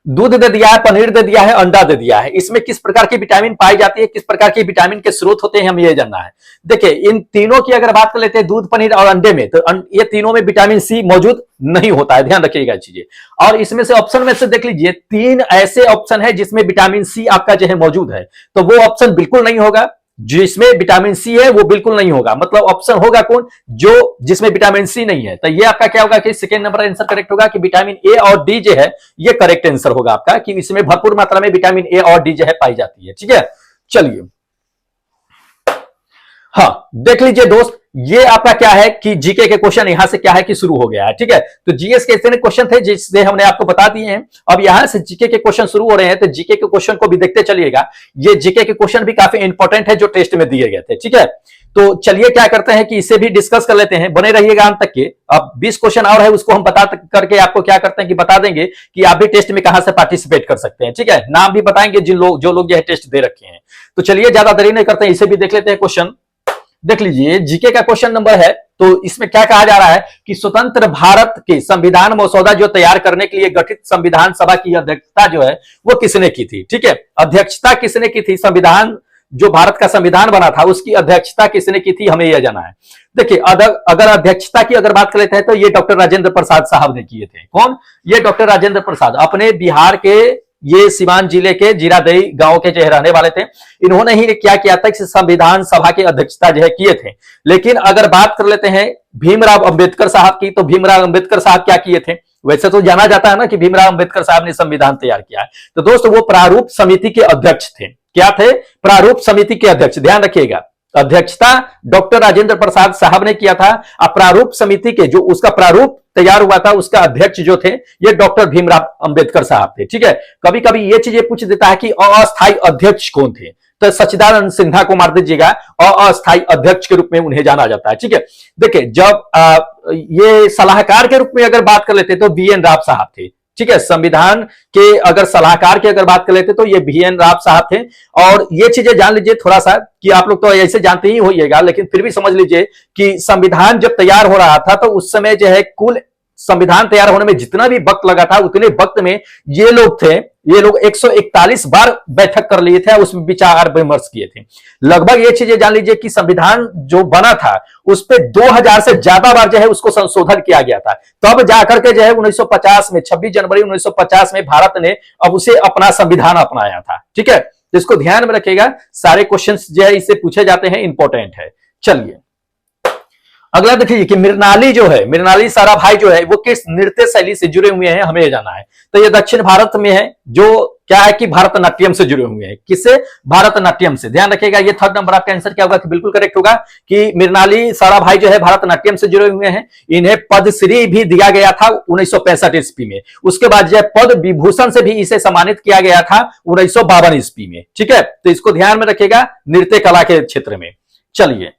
दूध दे दिया है, पनीर दे दिया है, अंडा दे दिया है, इसमें किस प्रकार की विटामिन पाई जाती है, किस प्रकार की विटामिन के स्रोत होते हैं, हमें यह जानना है। देखिए इन तीनों की अगर बात कर लेते हैं, दूध, पनीर और अंडे में, तो ये तीनों में विटामिन सी मौजूद नहीं होता है। ध्यान रखिएगा चीजें। और इसमें से ऑप्शन में से देख लीजिए 3 ऐसे ऑप्शन है जिसमें विटामिन सी आपका जो है मौजूद है, तो वो ऑप्शन बिल्कुल नहीं होगा। जिसमें विटामिन सी है वो बिल्कुल नहीं होगा, मतलब ऑप्शन होगा कौन, जो जिसमें विटामिन सी नहीं है। तो ये आपका क्या होगा कि सेकेंड नंबर आंसर करेक्ट होगा कि विटामिन ए और डी जो है ये करेक्ट आंसर होगा आपका, कि इसमें भरपूर मात्रा में विटामिन ए और डी जो है पाई जाती है, ठीक है। चलिए हाँ देख लीजिए दोस्त, ये आपका क्या है कि जीके के क्वेश्चन यहां से क्या है कि शुरू हो गया है, ठीक है। तो जीएस के इतने क्वेश्चन थे जिससे हमने आपको बता दिए हैं। अब यहां से जीके के क्वेश्चन शुरू हो रहे हैं, तो जीके के क्वेश्चन को भी देखते चलिएगा। ये जीके के क्वेश्चन भी काफी इंपॉर्टेंट है जो टेस्ट में दिए गए थे, ठीक है। तो चलिए क्या करते हैं कि इसे भी डिस्कस कर लेते हैं, बने रहिएगा अंत तक के। अब 20 क्वेश्चन और है उसको हम बता करके आपको क्या करते हैं कि बता देंगे कि आप भी टेस्ट में कहां से पार्टिसिपेट कर सकते हैं, ठीक है। नाम भी बताएंगे जो लोग यह टेस्ट दे रखे हैं। तो चलिए ज्यादा देरी नहीं करते हैं, इसे भी देख लेते हैं। क्वेश्चन देख लीजिए, जीके का क्वेश्चन नंबर है, तो इसमें क्या कहा जा रहा है कि स्वतंत्र भारत के संविधान मसौदा जो तैयार करने के लिए गठित संविधान सभा की अध्यक्षता जो है वो किसने की थी, ठीक है। अध्यक्षता किसने की थी, संविधान जो भारत का संविधान बना था उसकी अध्यक्षता किसने की थी, हमें यह जाना है। देखिए अगर अध्यक्षता की अगर बात कर लेते हैं तो ये डॉक्टर राजेंद्र प्रसाद साहब ने किए थे। कौन? ये डॉक्टर राजेंद्र प्रसाद, अपने बिहार के ये सीवान जिले के जीरादेई गांव के जो रहने वाले थे। इन्होंने ही क्या किया था कि संविधान सभा की अध्यक्षता जो है किए थे। लेकिन अगर बात कर लेते हैं भीमराव अंबेडकर साहब की, तो भीमराव अंबेडकर साहब क्या किए थे, वैसे तो जाना जाता है ना कि भीमराव अंबेडकर साहब ने संविधान तैयार किया है, तो दोस्तों वो प्रारूप समिति के अध्यक्ष थे। क्या थे? प्रारूप समिति के अध्यक्ष। ध्यान रखिएगा, अध्यक्षता डॉक्टर राजेंद्र प्रसाद साहब ने किया था। प्रारूप समिति के जो उसका प्रारूप तैयार हुआ था उसका अध्यक्ष जो थे ये डॉक्टर भीमराव अंबेडकर साहब थे, ठीक है। कभी कभी ये चीजें पूछ देता है कि अस्थायी अध्यक्ष कौन थे, तो सच्चिदानंद सिन्हा को मार दीजिएगा, अस्थायी अध्यक्ष के रूप में उन्हें जाना जाता है, ठीक है। देखिए जब ये सलाहकार के रूप में अगर बात कर लेते तो बी एन राव साहब थे, ठीक है। संविधान के अगर सलाहकार की अगर बात कर लेते तो ये VN राव साहब थे। और ये चीजें जान लीजिए थोड़ा सा कि आप लोग तो ऐसे जानते ही होइएगा, लेकिन फिर भी समझ लीजिए कि संविधान जब तैयार हो रहा था तो उस समय जो है कुल संविधान तैयार होने में जितना भी वक्त लगा था उतने वक्त में ये लोग 141 बार बैठक कर लिए थे, उसमें विचार विमर्श किए थे। लगभग ये चीजें जान लीजिए कि संविधान जो बना था उस पे 2000 से ज्यादा बार जो है उसको संशोधन किया गया था। तब जाकर के जो है 1950 में 26 जनवरी 1950 में भारत ने अब उसे अपना संविधान अपनाया था। ठीक है, तो इसको ध्यान में रखिएगा, सारे क्वेश्चंस जो है इससे पूछे जाते हैं, इंपॉर्टेंट है। चलिए अगला देखिए कि मृणाली साराभाई जो है वो किस नृत्य शैली से जुड़े हुए हैं, हमें ये जाना है। तो ये दक्षिण भारत में है, जो क्या है कि भरतनाट्यम से जुड़े हुए हैं। किससे? भरतनाट्यम से। ध्यान रखिएगा, ये थर्ड नंबर आपका आंसर क्या होगा कि बिल्कुल करेक्ट होगा कि मृणाली साराभाई जो है भरतनाट्यम से जुड़े हुए हैं। इन्हें पद्मश्री भी दिया गया था 1965 ईस्वी में। उसके बाद जो है पद्म विभूषण से भी इसे सम्मानित किया गया था 1952 ईस्वी में। ठीक है, तो इसको ध्यान में रखिएगा नृत्य कला के क्षेत्र में। चलिए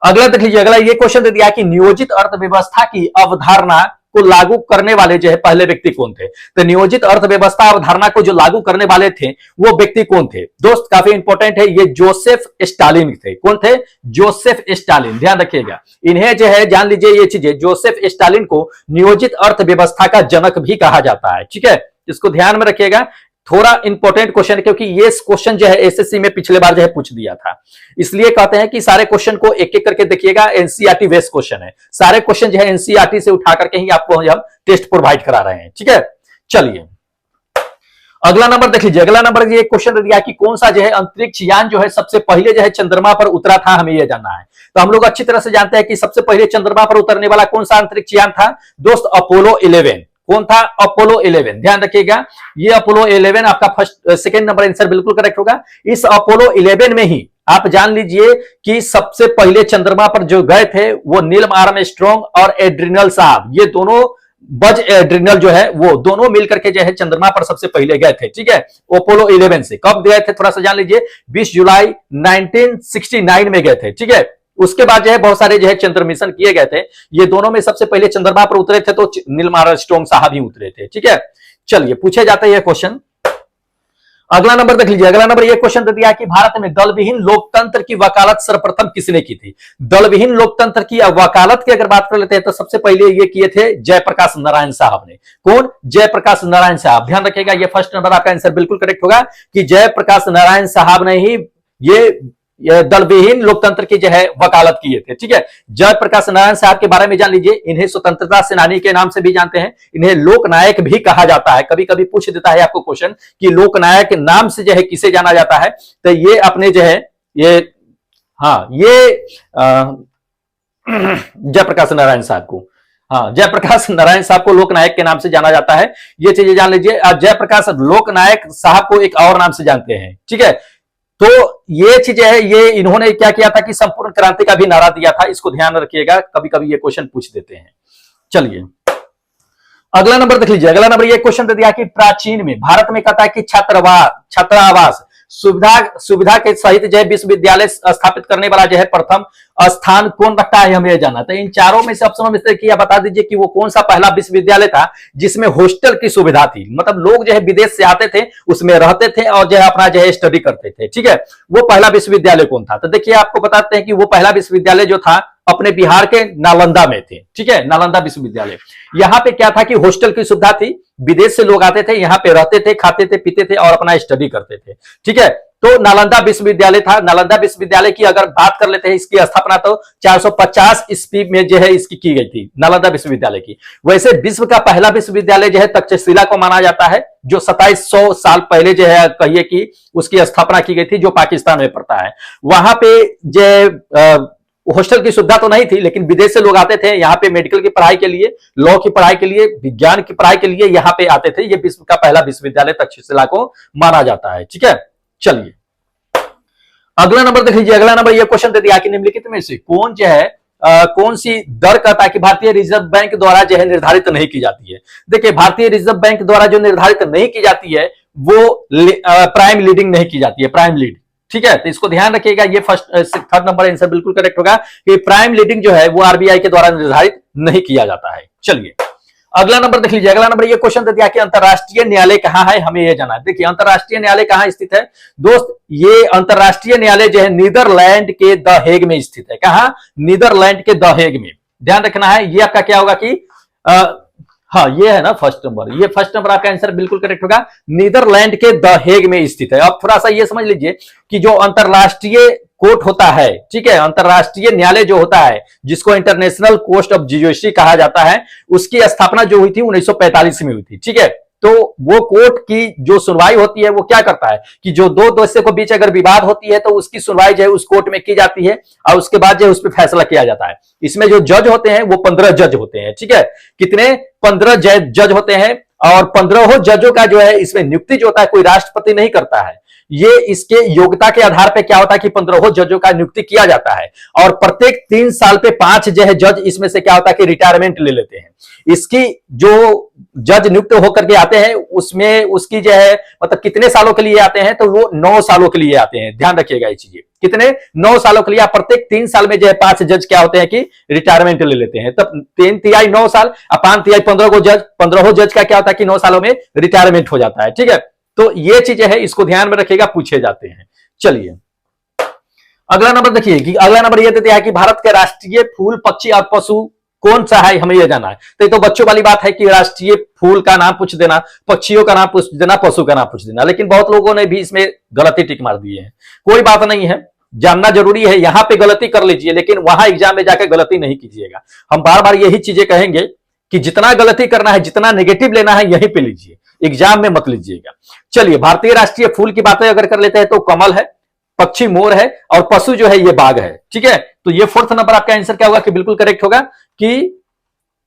अगला देख लीजिए, अगला ये क्वेश्चन दे दिया कि नियोजित अर्थव्यवस्था की अवधारणा को लागू करने वाले जो है पहले व्यक्ति कौन थे। तो नियोजित अर्थव्यवस्था अवधारणा को जो लागू करने वाले थे वो व्यक्ति कौन थे दोस्त, काफी इंपॉर्टेंट है, ये जोसेफ स्टालिन थे। कौन थे? Joseph Stalin. ध्यान रखिएगा, इन्हें जो है जान लीजिए ये चीजें, जोसेफ स्टालिन को नियोजित अर्थव्यवस्था का जनक भी कहा जाता है। ठीक है, इसको ध्यान में रखिएगा, थोड़ा इंपॉर्टेंट क्वेश्चन है क्योंकि ये क्वेश्चन जो है एसएससी में पिछले बार जो है पूछ दिया था। इसलिए कहते हैं कि सारे क्वेश्चन को एक एक करके देखिएगा, एनसीईआरटी बेस्ड क्वेश्चन है। सारे क्वेश्चन जो है एनसीईआरटी से उठा करके ही आपको हम टेस्ट प्रोवाइड करा रहे हैं। ठीक है, चलिए अगला नंबर देख लीजिए। अगला नंबर ये क्वेश्चन दिया कि कौन सा जो है अंतरिक्ष यान जो है सबसे पहले जो है चंद्रमा पर उतरा था, हमें यह जानना है। तो हम लोग अच्छी तरह से जानते हैं कि सबसे पहले चंद्रमा पर उतरने वाला कौन सा अंतरिक्ष यान था दोस्त, अपोलो 11। कौन था? अपोलो 11। ध्यान रखिएगा, ये अपोलो 11 आपका फर्स्ट सेकंड नंबर आंसर बिल्कुल करेक्ट होगा। इस अपोलो 11 में ही आप जान लीजिए कि सबसे पहले चंद्रमा पर जो गए थे वो नील आर्मस्ट्रांग और एड्रिनल साहब, ये दोनों बज एड्रिनल जो है वो दोनों मिलकर के जो है चंद्रमा पर सबसे पहले गए थे। ठीक है, अपोलो 11 से कब गए थे थोड़ा सा जान लीजिए, 20 जुलाई 1969 में गए थे। ठीक है, उसके बाद जो है बहुत सारे जो है चंद्र मिशन किए गए थे, ये दोनों में सबसे पहले चंद्रमा पर उतरे थे तो नील आर्मस्ट्रांग साहब ही उतरे थे। ठीक है, चलिए पूछे जाते हैं क्वेश्चन। अगला नंबर देख लीजिए। अगला नंबर ये क्वेश्चन दे दिया कि भारत में दलविहीन लोकतंत्र की वकालत सर्वप्रथम किसने की थी। दलविहीन लोकतंत्र की वकालत की अगर बात कर लेते हैं तो सबसे पहले ये किए थे जयप्रकाश नारायण साहब ने। कौन? जयप्रकाश नारायण साहब। ध्यान रखिएगा, ये फर्स्ट नंबर आपका आंसर बिल्कुल करेक्ट होगा कि जयप्रकाश नारायण साहब ने ही ये दलविहीन लोकतंत्र की जो है वकालत किए थे। ठीक है, जयप्रकाश नारायण साहब के बारे में जान लीजिए, इन्हें स्वतंत्रता सेनानी के नाम से भी जानते हैं, इन्हें लोकनायक भी कहा जाता है। कभी कभी पूछ देता है आपको क्वेश्चन कि लोकनायक नाम से जो है किसे जाना जाता है, तो ये अपने जो है ये जयप्रकाश नारायण साहब को, जयप्रकाश नारायण साहब को लोकनायक के नाम से जाना जाता है। ये चीजें जान लीजिए। जयप्रकाश लोकनायक साहब को एक और नाम से जानते हैं। ठीक है, तो ये चीजें है, ये इन्होंने क्या किया था कि संपूर्ण क्रांति का भी नारा दिया था। इसको ध्यान रखिएगा, कभी कभी ये क्वेश्चन पूछ देते हैं। चलिए अगला नंबर देख लीजिए। अगला नंबर ये क्वेश्चन दे दिया कि प्राचीन में भारत में कहता है कि छात्रावास सुविधा के सहित जो है विश्वविद्यालय स्थापित करने वाला जो है प्रथम स्थान कौन रखता है, हमें जाना। तो इन चारों में से ऑप्शन में से किया बता दीजिए कि वो कौन सा पहला विश्वविद्यालय था जिसमें हॉस्टल की सुविधा थी, मतलब लोग जो है विदेश से आते थे उसमें रहते थे और जो है अपना जो है स्टडी करते थे। ठीक है, वो पहला विश्वविद्यालय कौन था? तो देखिए आपको बताते हैं कि वो पहला विश्वविद्यालय जो था अपने बिहार के नालंदा में थे। ठीक है, नालंदा विश्वविद्यालय। यहाँ पे क्या था कि हॉस्टल की सुविधा थी, विदेश से लोग आते थे, यहाँ पे रहते थे, खाते थे, पीते थे और अपना स्टडी करते थे। ठीक है, तो नालंदा विश्वविद्यालय था। नालंदा विश्वविद्यालय की अगर बात कर लेते हैं, इसकी स्थापना तो 450 ईस्वी में जो है इसकी की गई थी, नालंदा विश्वविद्यालय की। वैसे विश्व का पहला विश्वविद्यालय जो है तक्षशिला को माना जाता है, जो 2700 साल पहले जो है कहिए कि उसकी स्थापना की गई थी, जो पाकिस्तान में पड़ता है। वहां पे जो हॉस्टल की सुविधा तो नहीं थी, लेकिन विदेश से लोग आते थे यहाँ पे मेडिकल की पढ़ाई के लिए, लॉ की पढ़ाई के लिए, विज्ञान की पढ़ाई के लिए यहाँ पे आते थे। ये विश्व का पहला विश्वविद्यालय तक्षशिला को माना जाता है। ठीक है, चलिए अगला नंबर देख लीजिए। अगला नंबर ये क्वेश्चन दे दिया कि निम्नलिखित में से कौन जो है कौन सी दर कहता है कि भारतीय रिजर्व बैंक द्वारा जो है निर्धारित नहीं की जाती है। देखिए, भारतीय रिजर्व बैंक द्वारा जो निर्धारित नहीं की जाती है वो प्राइम लीडिंग नहीं की जाती है, प्राइम लीड। ठीक है, तो इसको ध्यान रखिएगा, ये थर्ड नंबर आंसर बिल्कुल करेक्ट होगा कि प्राइम लीडिंग जो है वो आरबीआई के द्वारा निर्धारित नहीं किया जाता है। चलिए अगला नंबर देख लीजिए, अगला नंबर ये क्वेश्चन दे दिया कि अंतरराष्ट्रीय न्यायालय कहां है, हमें यह जाना है। देखिए अंतरराष्ट्रीय न्यायालय कहां स्थित है दोस्त, ये अंतरराष्ट्रीय न्यायालय जो है नीदरलैंड के द हेग में स्थित है। कहां? नीदरलैंड के द हेग में। ध्यान रखना है, ये आपका क्या होगा कि हाँ ये है ना फर्स्ट नंबर, ये फर्स्ट नंबर आपका आंसर बिल्कुल करेक्ट होगा, नीदरलैंड के द हेग में स्थित है। अब थोड़ा सा ये समझ लीजिए कि जो अंतरराष्ट्रीय कोर्ट होता है, ठीक है, अंतरराष्ट्रीय न्यायालय जो होता है जिसको इंटरनेशनल कोर्ट ऑफ जुडिशरी कहा जाता है, उसकी स्थापना जो हुई थी 1945 में हुई थी। ठीक है, तो वो कोर्ट की जो सुनवाई होती है वो क्या करता है कि जो दो दोषियों के बीच अगर विवाद होती है तो उसकी सुनवाई जो है उस कोर्ट में की जाती है और उसके बाद जो है उस पर फैसला किया जाता है। इसमें जो जज होते हैं वो 15 जज होते हैं। ठीक है, कितने? 15 जज होते हैं और 15 जजों का जो है इसमें नियुक्ति जो होता है कोई राष्ट्रपति नहीं करता है, ये इसके योग्यता के आधार पे क्या होता है कि 15 जजों का नियुक्ति किया जाता है और प्रत्येक 3 साल पे 5 जो है जज इसमें से क्या होता है कि रिटायरमेंट ले लेते हैं। इसकी जो जज नियुक्त होकर के आते हैं उसमें उसकी जो है मतलब कितने सालों के लिए आते हैं, तो वो 9 सालों के लिए आते हैं। ध्यान रखिएगा ये चीजें, कितने? 9 सालों के लिए। प्रत्येक 3 साल में जो है 5 जज क्या होते हैं कि रिटायरमेंट ले लेते हैं। तब 3 तिहाई 9 साल और 5 तिहाई 15 जज, 15 जज का क्या होता है कि 9 सालों में रिटायरमेंट हो जाता है। ठीक है, तो ये चीजें है, इसको ध्यान में रखिएगा, पूछे जाते हैं। चलिए अगला नंबर देखिए कि अगला नंबर यह देते हैं कि भारत के राष्ट्रीय फूल, पक्षी और पशु कौन सा है, हमें यह जाना है। तो ये तो बच्चों वाली बात है कि राष्ट्रीय फूल का नाम पूछ देना, पक्षियों का नाम पूछ देना, पशु का नाम पूछ देना, लेकिन बहुत लोगों ने भी इसमें गलती टिक मार दी है। कोई बात नहीं है, जानना जरूरी है, यहां पे गलती कर लीजिए लेकिन वहां एग्जाम में जाकर गलती नहीं कीजिएगा। हम बार बार यही चीजें कहेंगे कि जितना गलती करना है, जितना नेगेटिव लेना है यहीं पे लीजिए, एग्जाम में मत लीजिएगा। चलिए भारतीय राष्ट्रीय फूल की बातें अगर कर लेते हैं तो कमल है, पक्षी मोर है और पशु जो है ये बाघ है। ठीक है, तो ये 4th नंबर आपका आंसर क्या होगा कि बिल्कुल करेक्ट होगा कि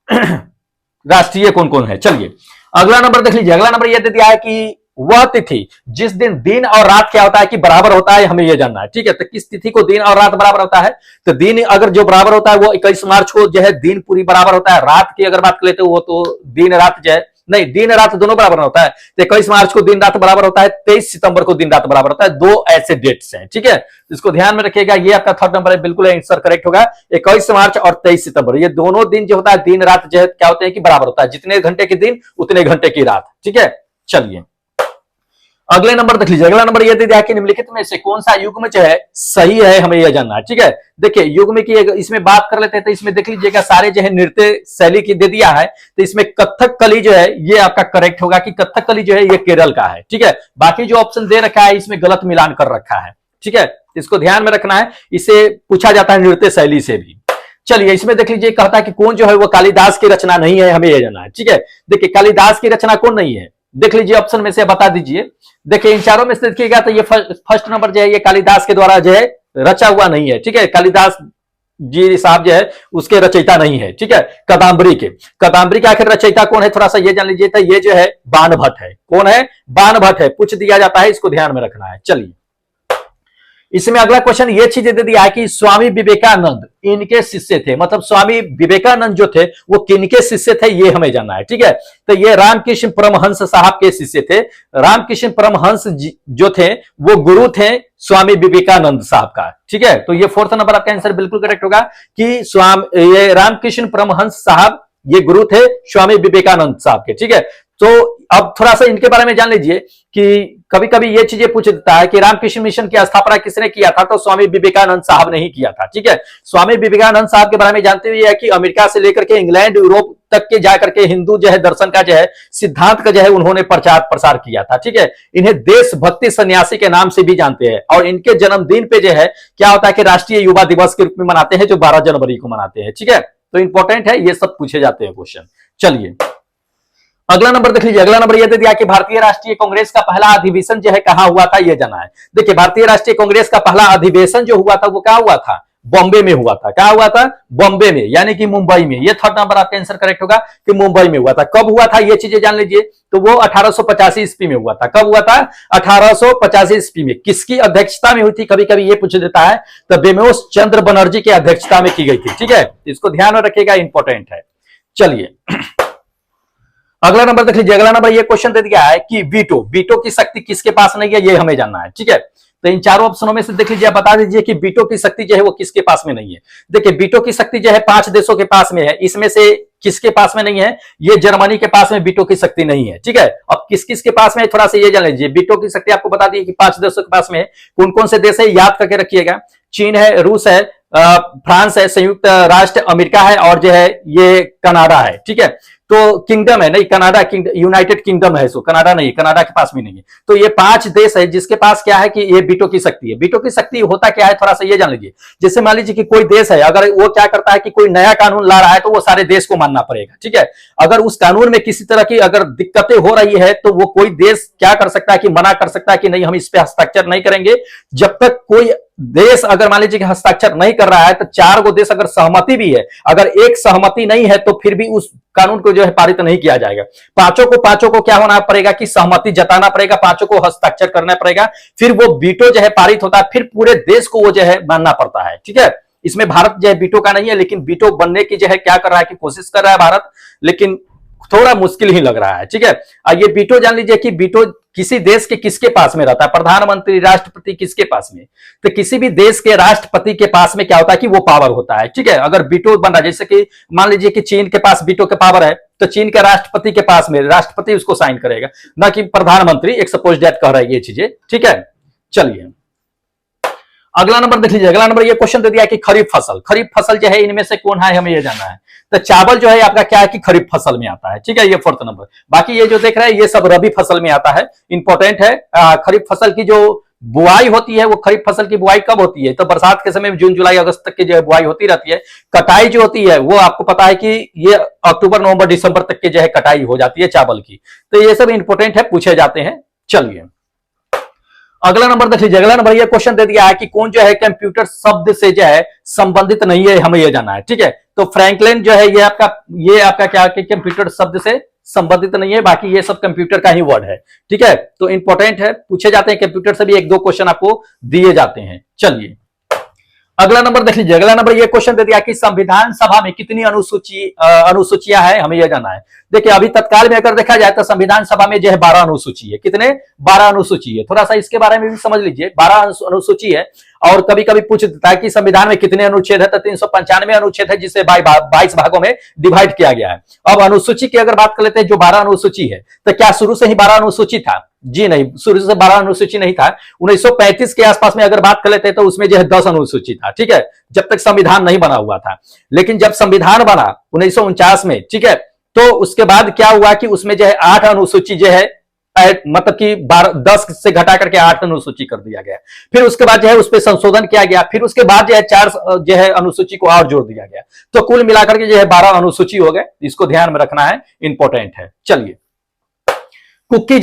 राष्ट्रीय कौन कौन है। चलिए अगला नंबर देख लीजिए, अगला नंबर यह दे दिया है कि वह तिथि जिस दिन दिन और रात क्या होता है कि बराबर होता है, हमें यह जानना है। ठीक है, तो किस तिथि को दिन और रात बराबर होता है, तो दिन अगर जो बराबर होता है वो 21 मार्च को जो है दिन पूरी बराबर होता है। रात की अगर बात कर लेते हो वो तो दिन रात जो है नहीं, दिन रात दोनों बराबर होता है। तो 21 मार्च को दिन रात बराबर होता है, 23 सितंबर को दिन रात बराबर होता है। दो ऐसे डेट्स हैं। ठीक है, इसको ध्यान में रखिएगा, ये आपका 3rd नंबर है, बिल्कुल आंसर करेक्ट होगा। 21 मार्च और 23 सितंबर ये दोनों दिन जो होता है दिन रात जो है क्या होते हैं कि बराबर होता है, जितने घंटे के दिन उतने घंटे की रात। ठीक है, चलिए अगले नंबर देख लीजिए, अगला नंबर यह दे दिया कि निम्नलिखित में से कौन सा युग्म जो है सही है, हमें यह जानना है। ठीक है, देखिए युग्म की इसमें बात कर लेते हैं तो इसमें देख लीजिएगा सारे जो है नृत्य शैली की दे दिया है, तो इसमें कथकली जो है ये आपका करेक्ट होगा कि कथकली जो है ये केरल का है। ठीक है, बाकी जो ऑप्शन दे रखा है इसमें गलत मिलान कर रखा है। ठीक है, इसको ध्यान में रखना है, इसे पूछा जाता है नृत्य शैली से भी। चलिए इसमें देख लीजिए, कहता है कि कौन जो है वो कालिदास की रचना नहीं है, हमें यह जानना है। ठीक है, देखिए कालिदास की रचना कौन नहीं है, देख लीजिए ऑप्शन में से बता दीजिए। देखिए इन चारों में से देखिएगा तो ये फर्स्ट नंबर जो है ये कालिदास के द्वारा जो है रचा हुआ नहीं है। ठीक है, कालिदास जी साहब जो है उसके रचयिता नहीं है। ठीक है, कादम्बरी के आखिर रचयिता कौन है, थोड़ा सा ये जान लीजिए, तो ये जो है बाणभट्ट है। कौन है? बाणभट्ट है, पूछ दिया जाता है, इसको ध्यान में रखना है। चलिए इसमें अगला क्वेश्चन ये चीज दे दिया है कि स्वामी विवेकानंद इनके शिष्य थे, मतलब स्वामी विवेकानंद जो थे वो किनके शिष्य थे, ये हमें जानना है। ठीक है, तो ये रामकृष्ण परमहंस साहब के शिष्य थे। रामकृष्ण परमहंस जो थे वो गुरु थे स्वामी विवेकानंद साहब का। ठीक है, तो ये 4th नंबर आपका आंसर बिल्कुल करेक्ट होगा कि ये रामकृष्ण परमहंस साहब ये गुरु थे स्वामी विवेकानंद साहब के। ठीक है, तो अब थोड़ा सा इनके बारे में जान लीजिए कि कभी कभी ये चीजें पूछ देता है कि रामकृष्ण मिशन की स्थापना किसने किया था, तो स्वामी विवेकानंद साहब ने ही किया था। ठीक है, स्वामी विवेकानंद साहब के बारे में जानते हुए है कि अमेरिका से लेकर के इंग्लैंड यूरोप तक के जाकर के हिंदू जो है दर्शन का जो है सिद्धांत का जो है उन्होंने प्रचार प्रसार किया था। ठीक है, इन्हें देशभक्ति सन्यासी के नाम से भी जानते हैं और इनके जन्मदिन पे जो है क्या होता है कि राष्ट्रीय युवा दिवस के रूप में मनाते हैं, जो 12 जनवरी को मनाते हैं। ठीक है, तो इंपॉर्टेंट है, ये सब पूछे जाते हैं क्वेश्चन। चलिए अगला नंबर देख लीजिए, अगला नंबर यह दे दिया कि भारतीय राष्ट्रीय कांग्रेस का पहला अधिवेशन जो है कहां हुआ था, यह जाना है। देखिए भारतीय राष्ट्रीय कांग्रेस का पहला अधिवेशन जो हुआ था वो क्या हुआ था, बॉम्बे में हुआ था। क्या हुआ था? बॉम्बे में, यानी कि मुंबई में। ये 3rd नंबर आपका आंसर करेक्ट होगा कि मुंबई में हुआ था। कब हुआ था ये चीजें जान लीजिए, तो वो 1885 ईस्वी में हुआ था। कब हुआ था? 1885 ईस्वी में। किसकी अध्यक्षता में हुई थी, कभी कभी ये पूछ देता है, तो बेमोस चंद्र बनर्जी की अध्यक्षता में की गई थी। ठीक है, इसको ध्यान में रखिएगा, इंपॉर्टेंट है। चलिए अगला नंबर देख लीजिए, अगला नंबर ये क्वेश्चन दे दिया है कि वीटो की शक्ति किसके पास नहीं है, ये हमें जानना है। ठीक है, तो इन चारों ऑप्शनों में से देख लीजिए, बता दीजिए कि वीटो की शक्ति जो है वो किसके पास में नहीं है। देखिए वीटो की शक्ति जो है 5 देशों के पास में है, इसमें से किसके पास में नहीं है? ये जर्मनी के पास में वीटो की शक्ति नहीं है, ठीक है। अब किस किस के पास में है थोड़ा सा ये जान लीजिए। वीटो की शक्ति आपको बता दी कि 5 देशों के पास में है। कौन कौन से देश है याद करके रखिएगा। चीन है, रूस है, फ्रांस है, संयुक्त राष्ट्र अमेरिका है और जो है ये कनाडा है, ठीक है। तो किंगडम है, नहीं कनाडा किंगडम, यूनाइटेड किंगडम है, सो कनाडा नहीं, कनाडा के पास भी नहीं है। तो ये 5 देश है जिसके पास क्या है कि ये वीटो की शक्ति है। वीटो की शक्ति होता क्या है थोड़ा सा ये जान लीजिए। जैसे मान लीजिए कि कोई देश है, अगर वो क्या करता है कि कोई नया कानून ला रहा है तो वो सारे देश को मानना पड़ेगा, ठीक है। अगर उस कानून में किसी तरह की अगर दिक्कतें हो रही है तो वो कोई देश क्या कर सकता है कि मना कर सकता है कि नहीं हम इस पे हस्ताक्षर नहीं करेंगे। जब तक कोई देश अगर मान लीजिए कि हस्ताक्षर नहीं कर रहा है तो 4 गो देश अगर सहमति भी है, अगर एक सहमति नहीं है तो फिर भी उस कानून को जो है पारित नहीं किया जाएगा। पांचों को क्या होना पड़ेगा कि सहमति जताना पड़ेगा, पांचों को हस्ताक्षर करना पड़ेगा, फिर वो वीटो जो है पारित होता है, फिर पूरे देश को वो जो है मानना पड़ता है, ठीक है। इसमें भारत जो है वीटो का नहीं है, लेकिन वीटो बनने की जो है क्या कर रहा है कि कोशिश कर रहा है भारत, लेकिन थोड़ा मुश्किल ही लग रहा है, ठीक है। ये वीटो जान लीजिए कि वीटो किसी देश के किसके पास में रहता है? प्रधानमंत्री, राष्ट्रपति, किसके पास में? तो किसी भी देश के राष्ट्रपति के पास में क्या होता है कि वो पावर होता है, ठीक है। अगर वीटो बन रहा है, जैसे कि मान लीजिए कि चीन के पास वीटो के पावर है, तो चीन के राष्ट्रपति के पास में राष्ट्रपति उसको साइन करेगा, ना कि प्रधानमंत्री। एक सपोज दैट कह रहा है ये चीजें, ठीक है। चलिए अगला नंबर देख लीजिए। अगला नंबर ये क्वेश्चन दे दिया कि खरीफ फसल जो है इनमें से कौन है, हमें ये जानना है। तो चावल जो है आपका क्या है कि खरीफ फसल में आता है, ठीक है, ये 4th नंबर। बाकी ये जो देख रहे हैं ये सब रबी फसल में आता है, इंपॉर्टेंट है। खरीफ फसल की जो बुआई होती है वो खरीफ फसल की बुआई कब होती है? तो बरसात के समय में जून जुलाई अगस्त तक की जो है बुआई होती रहती है। कटाई जो होती है वो आपको पता है कि ये अक्टूबर नवंबर दिसंबर तक की जो है कटाई हो जाती है चावल की। तो ये सब इंपॉर्टेंट है, पूछे जाते हैं। चलिए अगला नंबर देख लीजिए। अगला नंबर ये क्वेश्चन दे दिया है कि कौन जो है कंप्यूटर शब्द से जो है संबंधित नहीं है, हमें ये जानना है, ठीक है। तो फ्रैंकलिन जो है ये आपका क्या कि कंप्यूटर शब्द से संबंधित नहीं है, बाकी ये सब कंप्यूटर का ही वर्ड है, ठीक है। तो इंपॉर्टेंट है, पूछे जाते हैं कंप्यूटर से भी 1-2 क्वेश्चन आपको दिए जाते हैं। चलिए अगला नंबर देख लीजिए। अगला नंबर ये क्वेश्चन दे दिया कि संविधान सभा में कितनी अनुसूचियां हैं, हमें यह जानना है। देखिए अभी तत्काल में अगर देखा जाए तो संविधान सभा में जो है 12 अनुसूची है। कितने? 12 अनुसूची है। थोड़ा सा इसके बारे में भी समझ लीजिए। 12 अनुसूची है और कभी कभी पूछ देता है कि संविधान में कितने अनुच्छेद है, तो 395 अनुच्छेद है जिसे 22 भागों में डिवाइड किया गया है। अब अनुसूची की अगर बात कर लेते हैं, जो 12 अनुसूची है, तो क्या शुरू से ही 12 अनुसूची था? जी नहीं, शुरू से 12 अनुसूची नहीं था। 1935 के आसपास में अगर बात कर लेते हैं तो उसमें जो है 10 अनुसूची था, ठीक है, जब तक संविधान नहीं बना हुआ था। लेकिन जब संविधान बना 1949 में, ठीक है, तो उसके बाद क्या हुआ कि उसमें जो है 8 अनुसूची जो है मतलब कि 10 से घटा करके 8 अनुसूची कर दिया गया। फिर उसके बाद जो है उस पर संशोधन किया गया। फिर उसके बाद जो है 4 जो है अनुसूची को और जोड़ दिया गया। तो कुल मिलाकर के जो है 12 अनुसूची हो गए। इसको ध्यान में रखना है, इंपॉर्टेंट है। चलिए कुक्की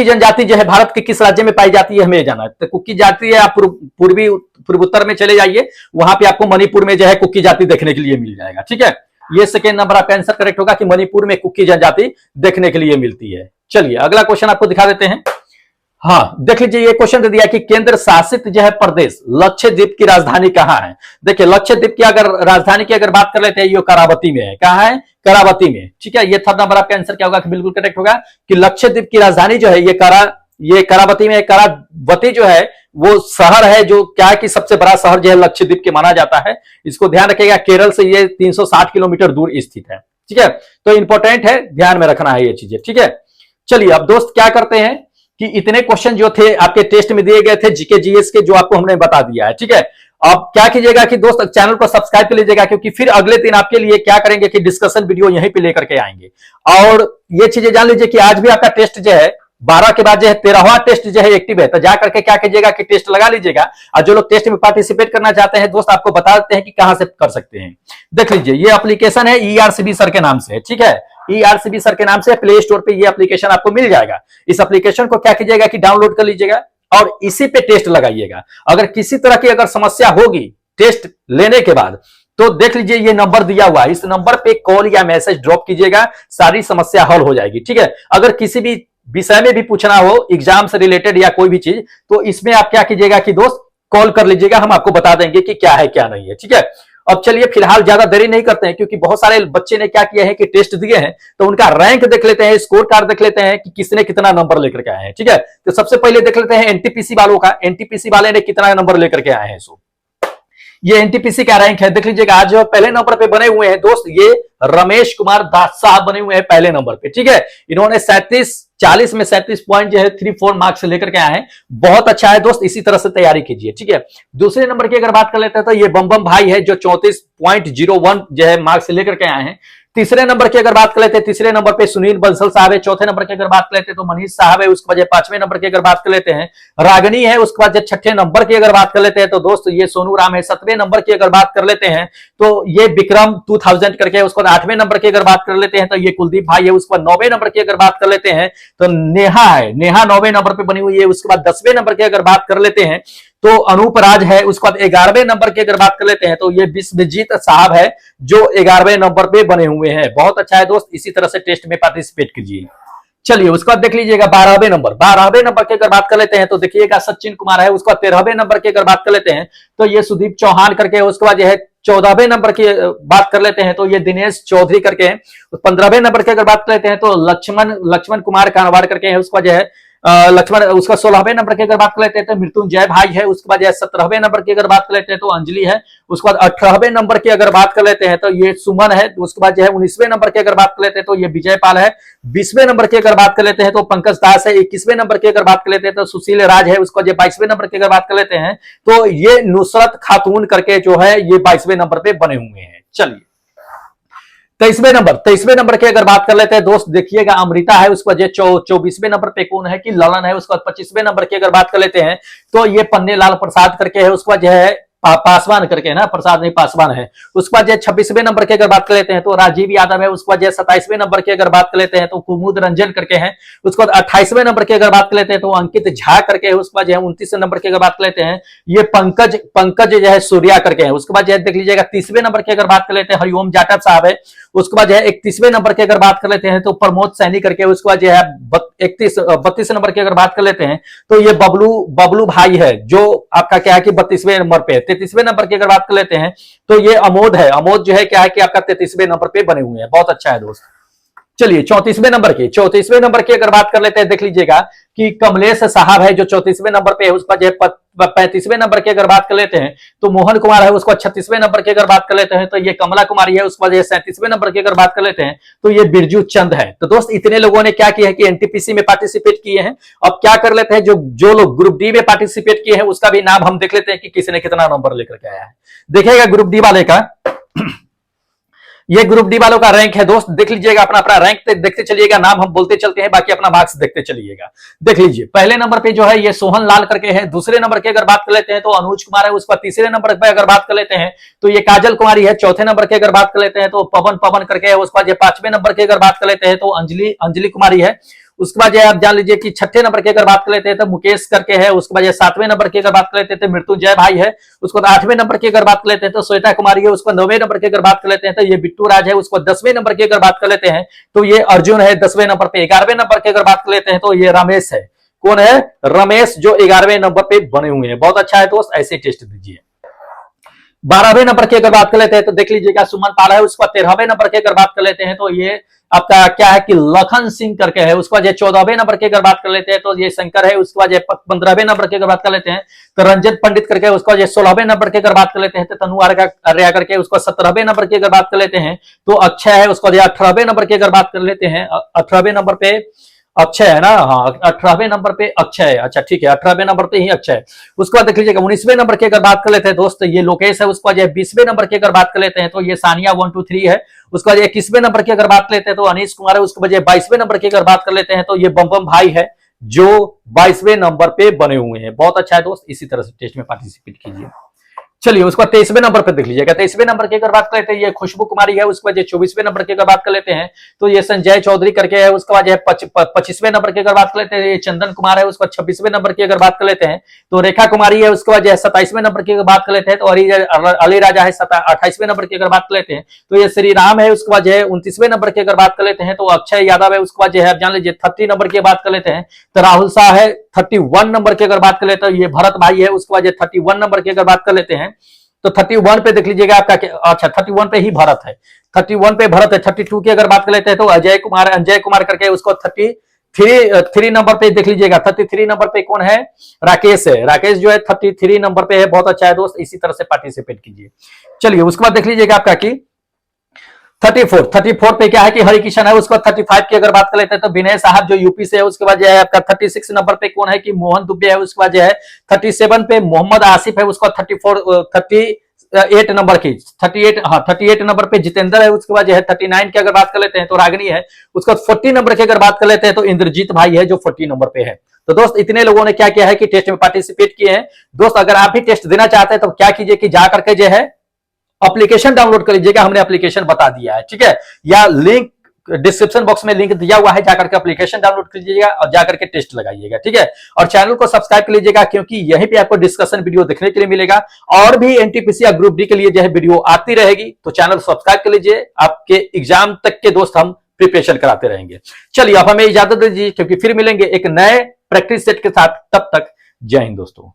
जनजाति जो है भारत के किस राज्य में पाई जाती है, हमें जाना है। तो कुक्की जाति है, आप पूर्वोत्तर में चले जाइए, वहां पे आपको मणिपुर में जो है कुक्की जाति देखने के लिए मिल जाएगा, ठीक है। ये सेकेंड नंबर आपका आंसर करेक्ट होगा कि मणिपुर में कुक्की जनजाति देखने के लिए मिलती है। चलिए अगला क्वेश्चन आपको दिखा देते हैं। हाँ देख लीजिए, ये क्वेश्चन दे दिया कि केंद्र शासित जो है प्रदेश लक्षद्वीप की राजधानी कहाँ है। देखिए लक्षद्वीप की अगर राजधानी की अगर बात कर लेते हैं, ये करावती में है। कहाँ है? करावती में, ठीक है। ये 3rd नंबर आपका आंसर क्या होगा कि बिल्कुल करेक्ट होगा कि लक्षद्वीप की राजधानी जो है ये करावती में। करावती जो है वो शहर है जो क्या कि सबसे बड़ा शहर जो है लक्षद्वीप के माना जाता है। इसको ध्यान रखिएगा, केरल से ये 360 किलोमीटर दूर स्थित है, ठीक है। तो इंपॉर्टेंट है, ध्यान में रखना है ये चीजें, ठीक है। चलिए अब दोस्त क्या करते हैं कि इतने क्वेश्चन जो थे आपके टेस्ट में दिए गए थे जीके जीएस के, जो आपको हमने बता दिया है, ठीक है। अब क्या कीजिएगा कि दोस्त चैनल को सब्सक्राइब कर लीजिएगा, क्योंकि फिर अगले दिन आपके लिए क्या करेंगे कि डिस्कशन वीडियो यहीं पे लेकर के आएंगे। और ये चीजें जान लीजिए कि आज भी आपका टेस्ट जो है 12 के बाद जो है 13वां टेस्ट जो है एक्टिव है। तो जाकर के क्या कीजिएगा कि टेस्ट लगा लीजिएगा। और जो लोग टेस्ट में पार्टिसिपेट करना चाहते हैं दोस्त, आपको बता देते हैं कि कहां से कर सकते हैं। देख लीजिए ये एप्लीकेशन है ERCB सर के नाम से, ठीक है। ERCB सर के नाम से प्ले स्टोर पे ये एप्लीकेशन आपको मिल जाएगा। इस एप्लीकेशन को क्या कीजिएगा कि डाउनलोड कर लीजिएगा और इसी पे टेस्ट लगाइएगा। अगर किसी तरह की अगर समस्या होगी टेस्ट लेने के बाद, तो देख लीजिए ये नंबर दिया हुआ है, इस नंबर पे कॉल या मैसेज ड्रॉप कीजिएगा, सारी समस्या हल हो जाएगी, ठीक है। अगर किसी भी विषय में भी पूछना हो, एग्जाम से रिलेटेड या कोई भी चीज, तो इसमें आप क्या कीजिएगा कि दोस्त कॉल कर लीजिएगा, हम आपको बता देंगे कि क्या है क्या नहीं है, ठीक है। अब चलिए फिलहाल ज्यादा देरी नहीं करते हैं, क्योंकि बहुत सारे बच्चे ने क्या किया है कि टेस्ट दिए हैं, तो उनका रैंक देख लेते हैं, स्कोर कार्ड देख लेते हैं कि किसने कितना नंबर लेकर के आए हैं। ठीक है, तो सबसे पहले देख लेते हैं एनटीपीसी वालों का, एनटीपीसी वाले ने कितना नंबर लेकर के आए हैं। सो ये एनटीपीसी का रैंक है, देख लीजिएगा। आज पहले नंबर पे बने हुए हैं दोस्त ये रमेश कुमार दास साहब बने हुए हैं पहले नंबर पे। ठीक है, इन्होंने 40 में 37 पॉइंट जो है 34 मार्क्स लेकर के आए हैं। बहुत अच्छा है दोस्त, इसी तरह से तैयारी कीजिए। ठीक है, दूसरे नंबर की अगर बात कर लेते हैं तो ये बम भाई है जो 34.01 जो है मार्क्स लेकर के आए हैं। तीसरे नंबर की अगर बात कर लेते हैं, तीसरे नंबर पे सुनील बंसल साहब है। चौथे नंबर की अगर बात कर लेते हैं तो मनीष साहब है। उसके बाद पांचवें नंबर की अगर बात कर लेते हैं रागनी है। उसके बाद छठे नंबर की अगर बात कर लेते हैं तो दोस्त ये सोनू राम है। 7वें नंबर की अगर बात कर लेते हैं तो ये विक्रम 2000 करके है। उसके बाद 8वें नंबर की अगर बात कर लेते हैं तो ये कुलदीप भाई है। उसके बाद 9वें नंबर की अगर बात कर लेते हैं तो नेहा है, नेहा 9वें नंबर पे बनी हुई है। उसके बाद 10वें नंबर की अगर बात कर लेते हैं तो अनूप राज है। उसके बाद 11वें नंबर की अगर बात कर लेते हैं तो ये विश्वजीत साहब है जो 11वें नंबर पे बने हुए हैं। बहुत अच्छा है दोस्त, इसी तरह से टेस्ट में पार्टिसिपेट कीजिए। चलिए उसके बाद देख लीजिएगा 12वें नंबर की अगर बात कर लेते हैं तो देखिएगा सचिन कुमार है। उसके बाद 13वें नंबर की अगर बात कर लेते हैं तो ये सुदीप चौहान करके। उसके बाद यह 14वें नंबर की बात कर लेते हैं तो ये दिनेश चौधरी करके है। 15वें नंबर की अगर बात कर लेते हैं तो लक्ष्मण कुमार कानवाड़ करके है। उसका जो है लक्ष्मण, उसका 16वें नंबर की अगर बात कर लेते हैं तो मृत्युंजय भाई है। उसके बाद 17वें नंबर की अगर बात कर लेते हैं तो अंजलि है। उसके बाद 18वें नंबर की अगर बात कर लेते हैं तो ये सुमन है। उसके बाद 19वें नंबर की अगर बात कर लेते हैं तो ये विजय पाल है। 20वें नंबर की अगर बात कर लेते हैं तो पंकज दास है। 21वें नंबर की अगर बात कर लेते हैं तो सुशील राज है। उसका 22वें नंबर की अगर बात कर लेते हैं तो ये नुसरत खातून करके जो है ये 22वें नंबर पे बने हुए हैं। चलिए 23वें नंबर की अगर बात कर लेते हैं दोस्त देखिएगा अमृता है। उसके बाद 24वें नंबर पे कौन है कि ललन है। उसके बाद 25वें नंबर की अगर बात कर लेते हैं तो ये पन्ने लाल प्रसाद करके है। उसके बाद जो है पासवान करके है ना, प्रसाद नहीं पासवान है। उसके बाद 26वें नंबर की अगर बात कर लेते हैं तो राजीव यादव है। उसके बाद 27वें नंबर की अगर बात कर लेते हैं तो कुमुद रंजन करके है। उसके बाद 28वें नंबर की अगर बात कर लेते हैं तो अंकित झा करके है। उसके बाद 29 नंबर की अगर बात कर लेते हैं ये पंकज जो है सूर्या करके है। उसके बाद देख लीजिएगा 30वें नंबर की अगर बात कर लेते हैं हरिओम जाटव साहब है। उसके बाद 31वें नंबर की अगर बात कर लेते हैं तो प्रमोद सैनी करके। उसके बाद जो है 32 नंबर की अगर बात कर लेते हैं तो ये बबलू भाई है जो आपका क्या है कि 32वें नंबर पे। 33वें नंबर की अगर बात कर लेते हैं तो ये अमोद है। अमोद जो है क्या है कि आपका 33वें नंबर पे बने हुए हैं। बहुत अच्छा है दोस्त। चलिए 34वें नंबर की अगर बात कर लेते हैं देख लीजिएगा कि कमलेश साहब है जो 34वें नंबर पे है। उसका जो 35वें नंबर की अगर बात कर लेते हैं तो मोहन कुमार है। उसका 36वें नंबर की अगर बात कर लेते हैं तो ये कमला कुमारी है। उसके बाद 37वें नंबर की अगर बात कर लेते हैं तो ये बिरजू चंद है। तो दोस्त इतने लोगों ने क्या किया है कि एनटीपीसी में पार्टिसिपेट किए हैं। अब क्या कर लेते हैं जो लोग ग्रुप डी में पार्टिसिपेट किए हैं उसका भी नाम हम देख लेते हैं कि किसने कितना नंबर लेकर के आया है। देखिएगा ग्रुप डी वाले का ये ग्रुप डी वालों का रैंक है दोस्त, देख लीजिएगा। अपना रैंक देखते चलिएगा, नाम हम बोलते चलते हैं, बाकी अपना मार्क्स देखते चलिएगा। देख लीजिए पहले नंबर पे जो है ये सोहन लाल करके है। दूसरे नंबर की अगर बात कर लेते हैं तो अनुज कुमार है। उसका तीसरे नंबर पे अगर बात कर लेते हैं तो ये काजल कुमारी है। चौथे नंबर की अगर बात कर लेते हैं तो पवन करके है। उसके बाद 5वें नंबर की अगर बात कर लेते हैं तो अंजलि कुमारी है। उसके बाद आप जान लीजिए कि 6ठे नंबर की अगर बात कर लेते हैं तो मुकेश करके है। उसके बाद 7वें नंबर की अगर बात कर लेते हैं तो मृत्युंजय भाई है। उसके बाद 8वें नंबर की अगर बात कर लेते हैं तो श्वेता कुमारी है। उसको 9वें नंबर की अगर बात कर लेते हैं तो ये बिट्टू राज है। उसको 10वें नंबर की अगर बात कर लेते हैं तो ये अर्जुन है 10वें नंबर पे। 11वें नंबर की अगर बात कर लेते हैं तो ये रमेश है। कौन है? रमेश, जो 11वें नंबर पे बने हुए हैं। बहुत अच्छा है दोस्त, ऐसे टेस्ट दीजिए। 12वें नंबर की अगर बात कर लेते हैं तो देख लीजिएगा सुमन पाल है। उसके बाद 13वें नंबर की अगर बात कर लेते हैं तो ये आपका क्या है कि लखन सिंह करके है। उसके बाद 14वें नंबर की अगर बात कर लेते हैं तो ये शंकर है। उसके बाद 15वें नंबर की अगर बात कर लेते हैं तो रंजन पंडित करके। उसके बाद 16वें नंबर की अगर बात कर लेते हैं तो तनु आर्या करके। उसको 17वें नंबर की अगर बात कर लेते हैं तो अक्षय है। उसको 18वें नंबर की अगर बात कर लेते हैं 18वें नंबर पे अक्षय है ना, हाँ 18वें नंबर पे अक्षय है। अच्छा ठीक है, 18वें नंबर पे ही अक्षय है। उसके बाद देख लीजिएगा 19वें नंबर की अगर बात कर लेते हैं दोस्त ये लोकेश है। उसके बाद 20वें नंबर की अगर बात कर लेते हैं तो ये सानिया 1 2 3 है। उसके बाद 21वें नंबर की अगर बात कर लेते हैं तो अनीश कुमार है। उसके बाद 22वें नंबर की अगर बात कर लेते हैं तो ये बम भाई है जो 22वें नंबर पे बने हुए हैं। बहुत अच्छा है दोस्त, इसी तरह से टेस्ट में पार्टिसिपेट कीजिए। चलिए उसका 23वें नंबर पे देख लीजिएगा। 23वें नंबर की अगर बात कर लेते हैं ये खुशबू कुमारी है। उसके बाद 24वें नंबर की अगर बात कर लेते हैं तो ये संजय चौधरी करके है। उसके बाद 25वें नंबर की अगर बात कर लेते हैं ये चंदन कुमार है। उसके बाद 26वें नंबर की अगर बात कर लेते हैं तो रेखा कुमारी है। उसके बाद 27वें नंबर की अगर बात कर लेते हैं तो अली राजा है। 28वें नंबर की अगर बात कर लेते हैं तो ये श्री राम है। उसके बाद 29वें नंबर की अगर बात कर लेते हैं तो अक्षय यादव है। उसके बाद आप जान लीजिए 30 नंबर की बात कर लेते हैं तो राहुल शाह है। 31 नंबर की अगर बात कर लेते हैं ये भरत भाई है। उसके बाद 31 नंबर की अगर बात कर लेते हैं तो 31 पे देख लीजिएगा आपका अच्छा 31 पे ही भरत है, 31 पे भरत है। 32 की अगर बात कर लेते हैं तो अंजय कुमार करके उसको 33 नंबर पे देख लीजिएगा। 33 नंबर पे कौन है? राकेश है। राकेश जो है 33 नंबर पे है। बहुत अच्छा है दोस्त, इसी तरह से पार्टिसिपेट कीजिए। चलिए उसके बाद देख लीजिएगा आपका की 34 पे क्या है कि हरिकिशन है। उसके बाद 35 की अगर बात कर लेते हैं तो विनय साहब जो यूपी से है। उसके बाद जो है आपका 36 नंबर पे कौन है कि मोहन दुबे है। उसके बाद जो है 37 पे मोहम्मद आसिफ है। उसके बाद 38 नंबर की 38 नंबर पे जितेंद्र है। उसके बाद जो है 39 की अगर बात कर लेते हैं तो रागनी है। उसके बाद 40 नंबर की अगर बात कर लेते हैं तो इंद्रजीत भाई है जो 40 नंबर पे है। तो दोस्त इतने लोगों ने क्या किया है कि टेस्ट में पार्टिसिपेट किए हैं। दोस्त अगर आप भी टेस्ट देना चाहते हैं तो क्या कीजिए कि जाकर के जो है एप्लीकेशन डाउनलोड कर लीजिएगा। हमने एप्लीकेशन बता दिया है, ठीक है, या लिंक डिस्क्रिप्शन बॉक्स में लिंक दिया हुआ है, जाकर के एप्लीकेशन डाउनलोड कर लीजिएगा और जाकर के टेस्ट लगाइएगा, ठीक है। और चैनल को सब्सक्राइब कर लीजिएगा क्योंकि यहीं पे आपको डिस्कशन वीडियो देखने के लिए मिलेगा। और भी एनटीपीसी या ग्रुप डी के लिए जो है वीडियो आती रहेगी, तो चैनल सब्सक्राइब कर लीजिए। आपके एग्जाम तक के दोस्त हम प्रिपरेशन कराते रहेंगे। चलिए अब हमें इजाजत दीजिए क्योंकि फिर मिलेंगे एक नए प्रैक्टिस सेट के साथ। तब तक जय हिंद दोस्तों।